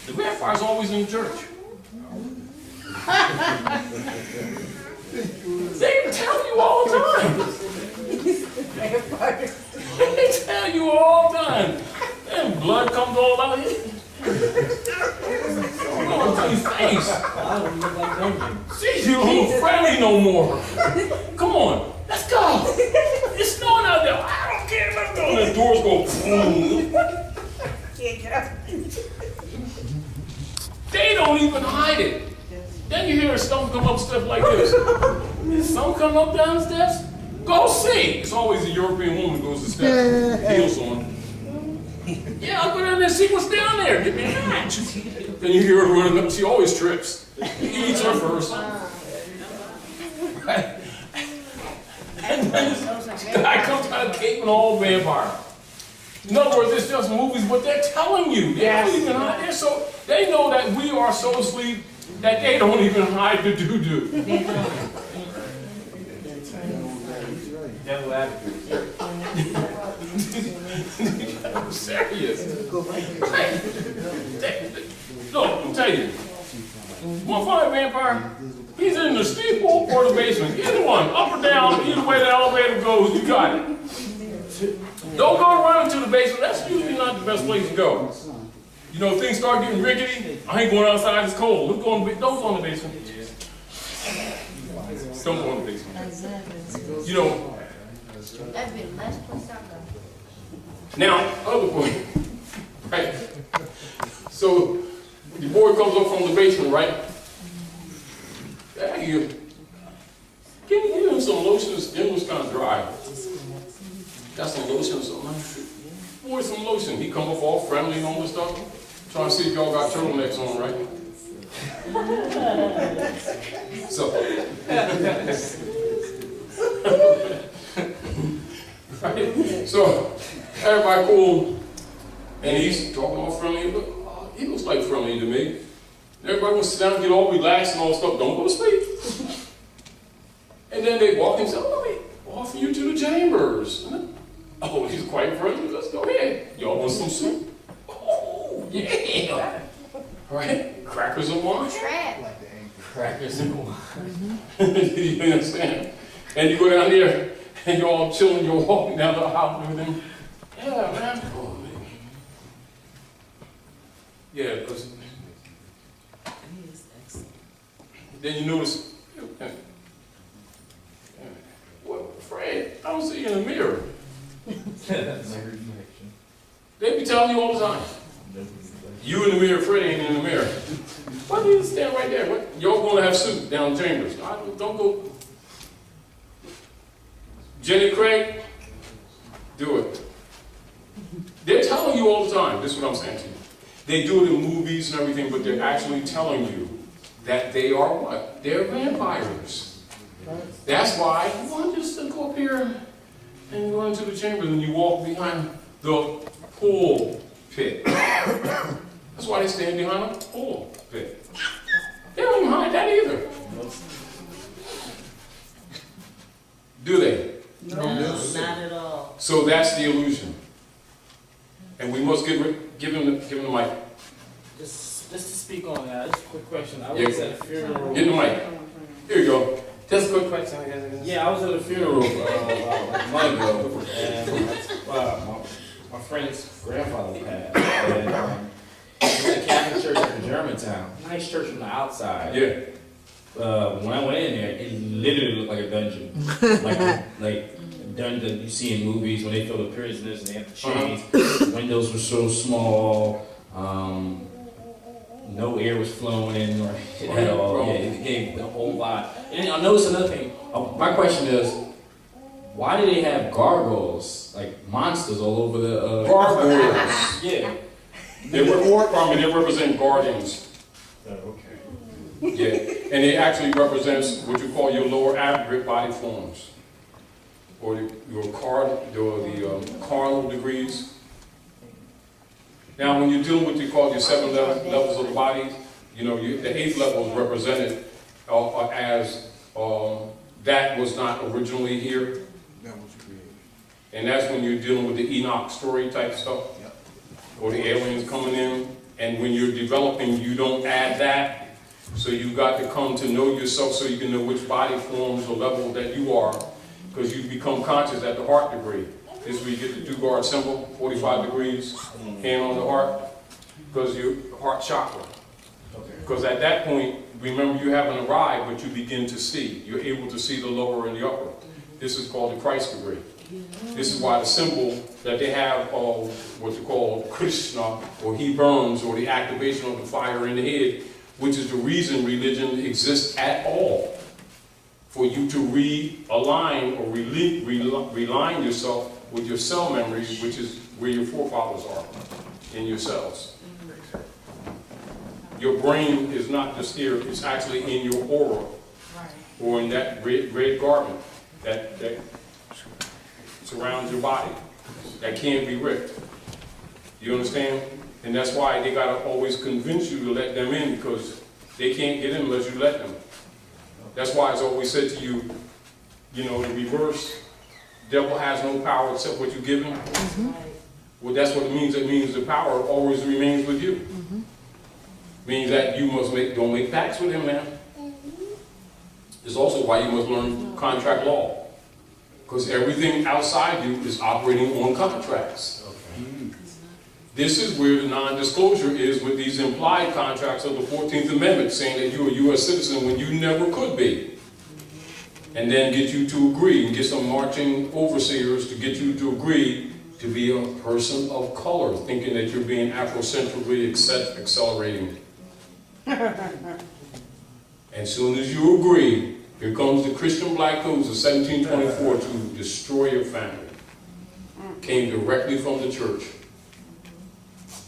The vampire's always in the church. They tell you all the time. They tell you all the time. And blood comes all out here. Going to his face. See, you ain't friendly no more. Come on, let's go. It's snowing out there. I don't care. Let's go. And the doors go boom. Can't get up. They don't even hide it. Then you hear something come up stuff like this. Is something come up down the steps? Go see. It's always a European woman who goes to steps. Heels on. Yeah, I'll go down there and see what's down there. Get me a match. Then you hear her running up. She always trips. He eats her first. Right? And then this guy comes out of Cape and all vampire. In other words, it's just movies, but they're telling you. They don't even hide there. So they know that we are so asleep that they don't even hide the doo-doo. Devil advocate. I'm serious. Look, I'm telling you. Want to find a vampire? He's in the steeple or the basement. Either one, up or down, either way the elevator goes, you got it. Don't go running to the basement. That's usually not the best place to go. You know, if things start getting rickety, I ain't going outside, it's cold. Let's go in the, don't go in the basement. Don't go in the basement. You know. That'd be the last place I go. Now, other point. Right? So, the boy comes up from the basement, right? Hey, you. Can you give him some lotion? His skin was kind of dry. Got some lotion or something? Boy, some lotion. He come up all friendly and all this stuff. Trying to see if y'all got turtlenecks on, right? So, right? So, everybody cool, and he's talking all friendly. He looks like friendly to me. Everybody wants to sit down and get all relaxed and all stuff. Don't go to sleep. And then they walk and say, oh, let me offer you to the chambers. Oh, he's quite friendly. Let's go ahead. Y'all want some soup? Oh, yeah. Right? Crackers and wine. Crackers and wine. You understand? And you go down there and you're all chilling. You're walking down the aisle with him. Yeah, man. Oh, man. Yeah, because then you notice, well, Fred, I don't see you in the mirror. They be telling you all the time. You in the mirror, Fred ain't in the mirror. Why do you stand right there? What? Y'all gonna have soup down chambers. Don't go. Jenny Craig, do it. They're telling you all the time, this is what I'm saying to you. They do it in movies and everything, but they're actually telling you that they are what? They're vampires. That's why you want just to go up here and go into the chambers and you walk behind the pool pit. That's why they stand behind a pool pit. They don't even hide that either. Do they? No, not at all. So that's the illusion. And we must give him the mic. Just to speak on that, just a quick question. I Yeah. was at a funeral. Get the mic. Here you go. Just a quick question. Yeah, I was at a funeral a month ago, and my friend's grandfather passed. And it was a Catholic church in Germantown. Nice church from the outside. Yeah. When I went in there, it literally looked like a dungeon. like a dungeon you see in movies when they fill the prisoners and they have the chains. The windows were so small. No air was flowing in at all. Yeah, it gave a whole lot. And I noticed another thing. My question is, why do they have gargoyles, like monsters, all over the Gargoyles. Yeah. They represent guardians. Okay. Yeah. And it actually represents what you call your lower aggregate body forms. Or your carnal degrees. Now, when you're dealing with your 7 levels of the body, you know, the 8th level is represented as that was not originally here. That was created. And that's when you're dealing with the Enoch story type stuff. Yep. Or the aliens coming in. And when you're developing, you don't add that. So you got to come to know yourself so you can know which body forms or level that you are. Because you become conscious at the heart degree. This is where you get the two-guard symbol, 45 degrees, hand on the heart, because your heart chakra. Because at that point, remember you haven't arrived, but you begin to see. You're able to see the lower and the upper. This is called the Christ degree. This is why the symbol that they have of what you call Krishna, or he burns, or the activation of the fire in the head, which is the reason religion exists at all. For you to realign or realign yourself with your cell memories, which is where your forefathers are, in your cells. Your brain is not just here, it's actually in your aura, or in that red garment that surrounds your body, that can't be ripped. You understand? And that's why they gotta always convince you to let them in, because they can't get in unless you let them. That's why it's always said to you, you know, the reverse, devil has no power except what you give him. Well, that's what it means. It means the power always remains with you. Means that you must don't make pacts with him, man. It's also why you must learn contract law. Because everything outside you is operating on contracts. This is where the non-disclosure is with these implied contracts of the 14th Amendment, saying that you're a U.S. citizen when you never could be. And then get you to agree, and get some marching overseers to get you to agree to be a person of color, thinking that you're being Afrocentrically accelerating. As soon as you agree, here comes the Christian Black Codes of 1724 to destroy your family. Came directly from the church.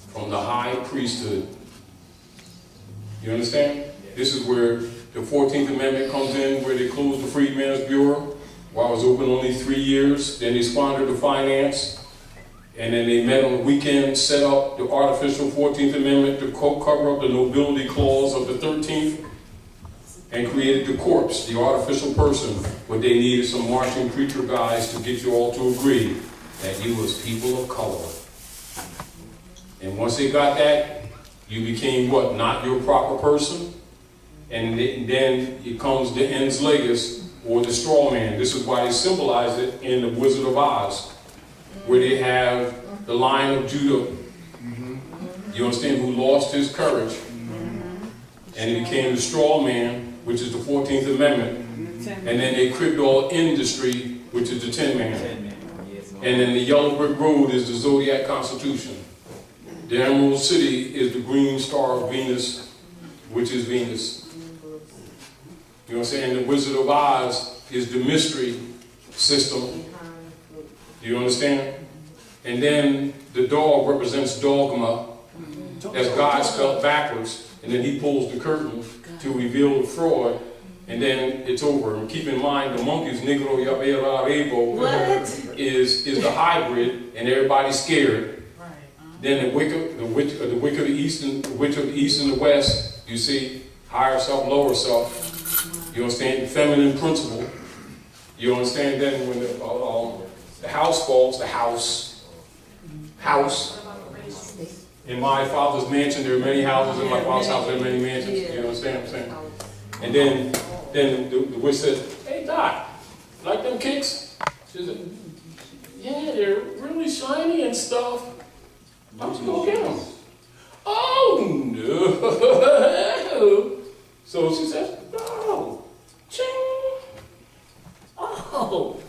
From the high priesthood. You understand? This is where the 14th Amendment comes in, where they closed the Freedmen's Bureau while it was open only 3 years. Then they squandered the finance. And then they met on the weekend, set up the artificial 14th Amendment to cover up the nobility clause of the 13th, and created the corpse, the artificial person, but they needed some marching preacher guys to get you all to agree that you was people of color. And once they got that, you became what? Not your proper person. And then it comes the ens legis, or the straw man. This is why they symbolize it in the Wizard of Oz, where they have the Lion of Judah. You understand? Who lost his courage. And he became the straw man, which is the 14th Amendment. And then they cribbed all industry, which is the Tin Man. And then the yellow brick road is the Zodiac Constitution. The Emerald City is the green star of Venus, which is Venus. You know what I'm saying? The Wizard of Oz is the mystery system. You understand? And then the dog represents dogma, as God spelled backwards, and then he pulls the curtain to reveal the fraud, and then it's over. And keep in mind, the monkey's Negro Yabera Rebo is the hybrid, and everybody's scared. Then the witch of the east and the west, you see, higher self, lower self. You understand? The feminine principle. You understand? Then when the house falls, the house. In my father's mansion, there are many houses. In my father's house, there are many mansions. You understand what I'm saying? And then the witch said, "Hey Doc, like them kicks?" She said, "Yeah, they're really shiny and stuff. Why don't you go get them?" "Oh no!" So she said, "No, ching. Oh."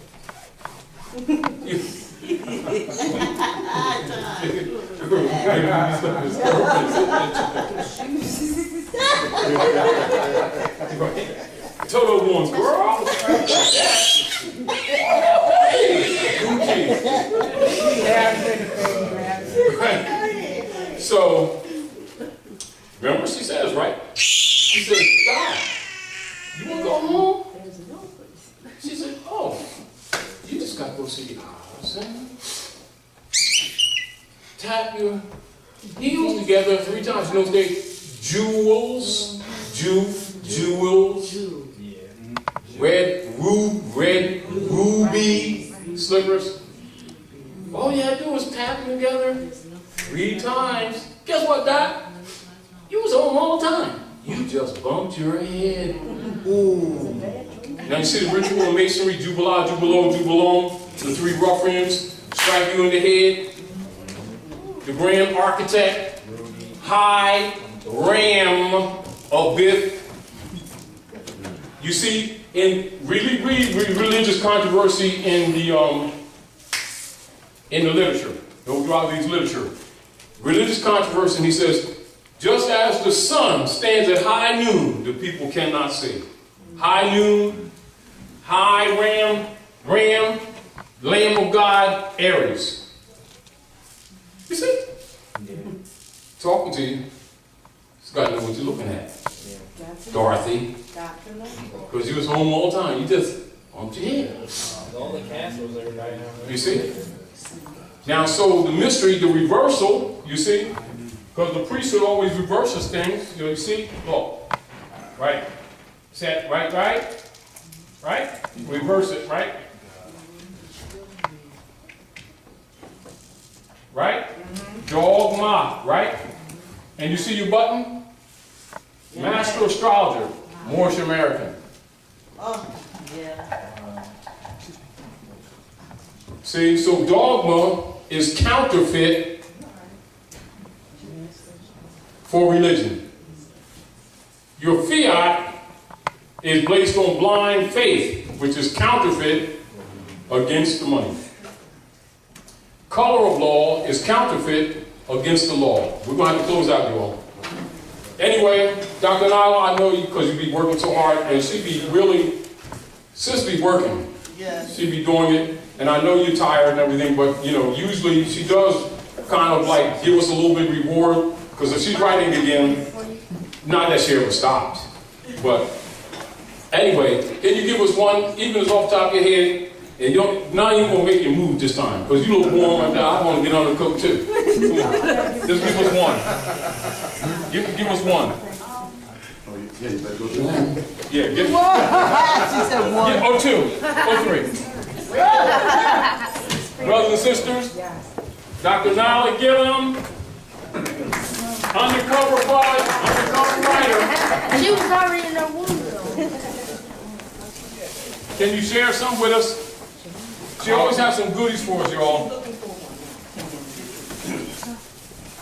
Total ones, girl. So, remember what she says, right? She says, "God, you want to go home?" She said, "Oh, you just got to go see the house. Tap your heels together 3 times. You know what they jewels, red ruby slippers. All you had to do was tap them together 3 times. Guess what, Doc? You was home all the time. You just bumped your head. Ooh. Now you see the ritual of masonry, jubala, jubalo, jubalom, the 3 ruffians strike you in the head. The grand architect, High Ram Abith. You see, in religious controversy in the literature, don't draw these literature. Religious controversy, and he says, just as the sun stands at high noon, the people cannot see. High noon, high ram, Lamb of God, Aries. You see? Talking to you. It's got to know what you're looking at. Dorothy. Because you was home all the time. You just bumped your head. All the castles everybody now. You see? Now, so the mystery, the reversal, you see? Because the priesthood always reverses things. You see? Look. Right? Set, right? Right? Reverse it, right? Right? Dogma, right? And you see your button? Master astrologer, Moorish American. Oh, yeah. See, so dogma is counterfeit for religion. Your fiat is based on blind faith, which is counterfeit against the money. Color of law is counterfeit against the law. We're going to have to close out, you all. Anyway, Dr. Nala, I know you because you be working so hard, and she be really, sis be working. Yes. She be doing it, and I know you're tired and everything, but you know, usually she does kind of like give us a little bit of reward, because if she's writing again, not that she ever stops, but anyway, can you give us one, even if it's off the top of your head, and you don't, not even gonna make you move this time, because you look warm right now. I want to get on the coat too. Come on. Just give us one. Give us one. Yeah, you better go to that. Yeah, give She said one. yeah, or 2, or 3. Brothers and sisters, Dr. Nolly Gilliam, undercover writer. She was already in the womb. Can you share some with us? She always has some goodies for us, y'all.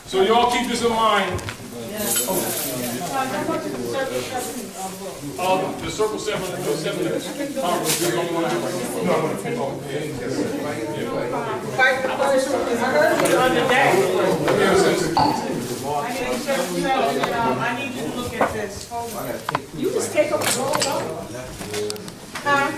So y'all keep this in mind. The Circle 7, the 7 minutes. I need you to look at this. Hold on. You just take up the whole roll. Huh?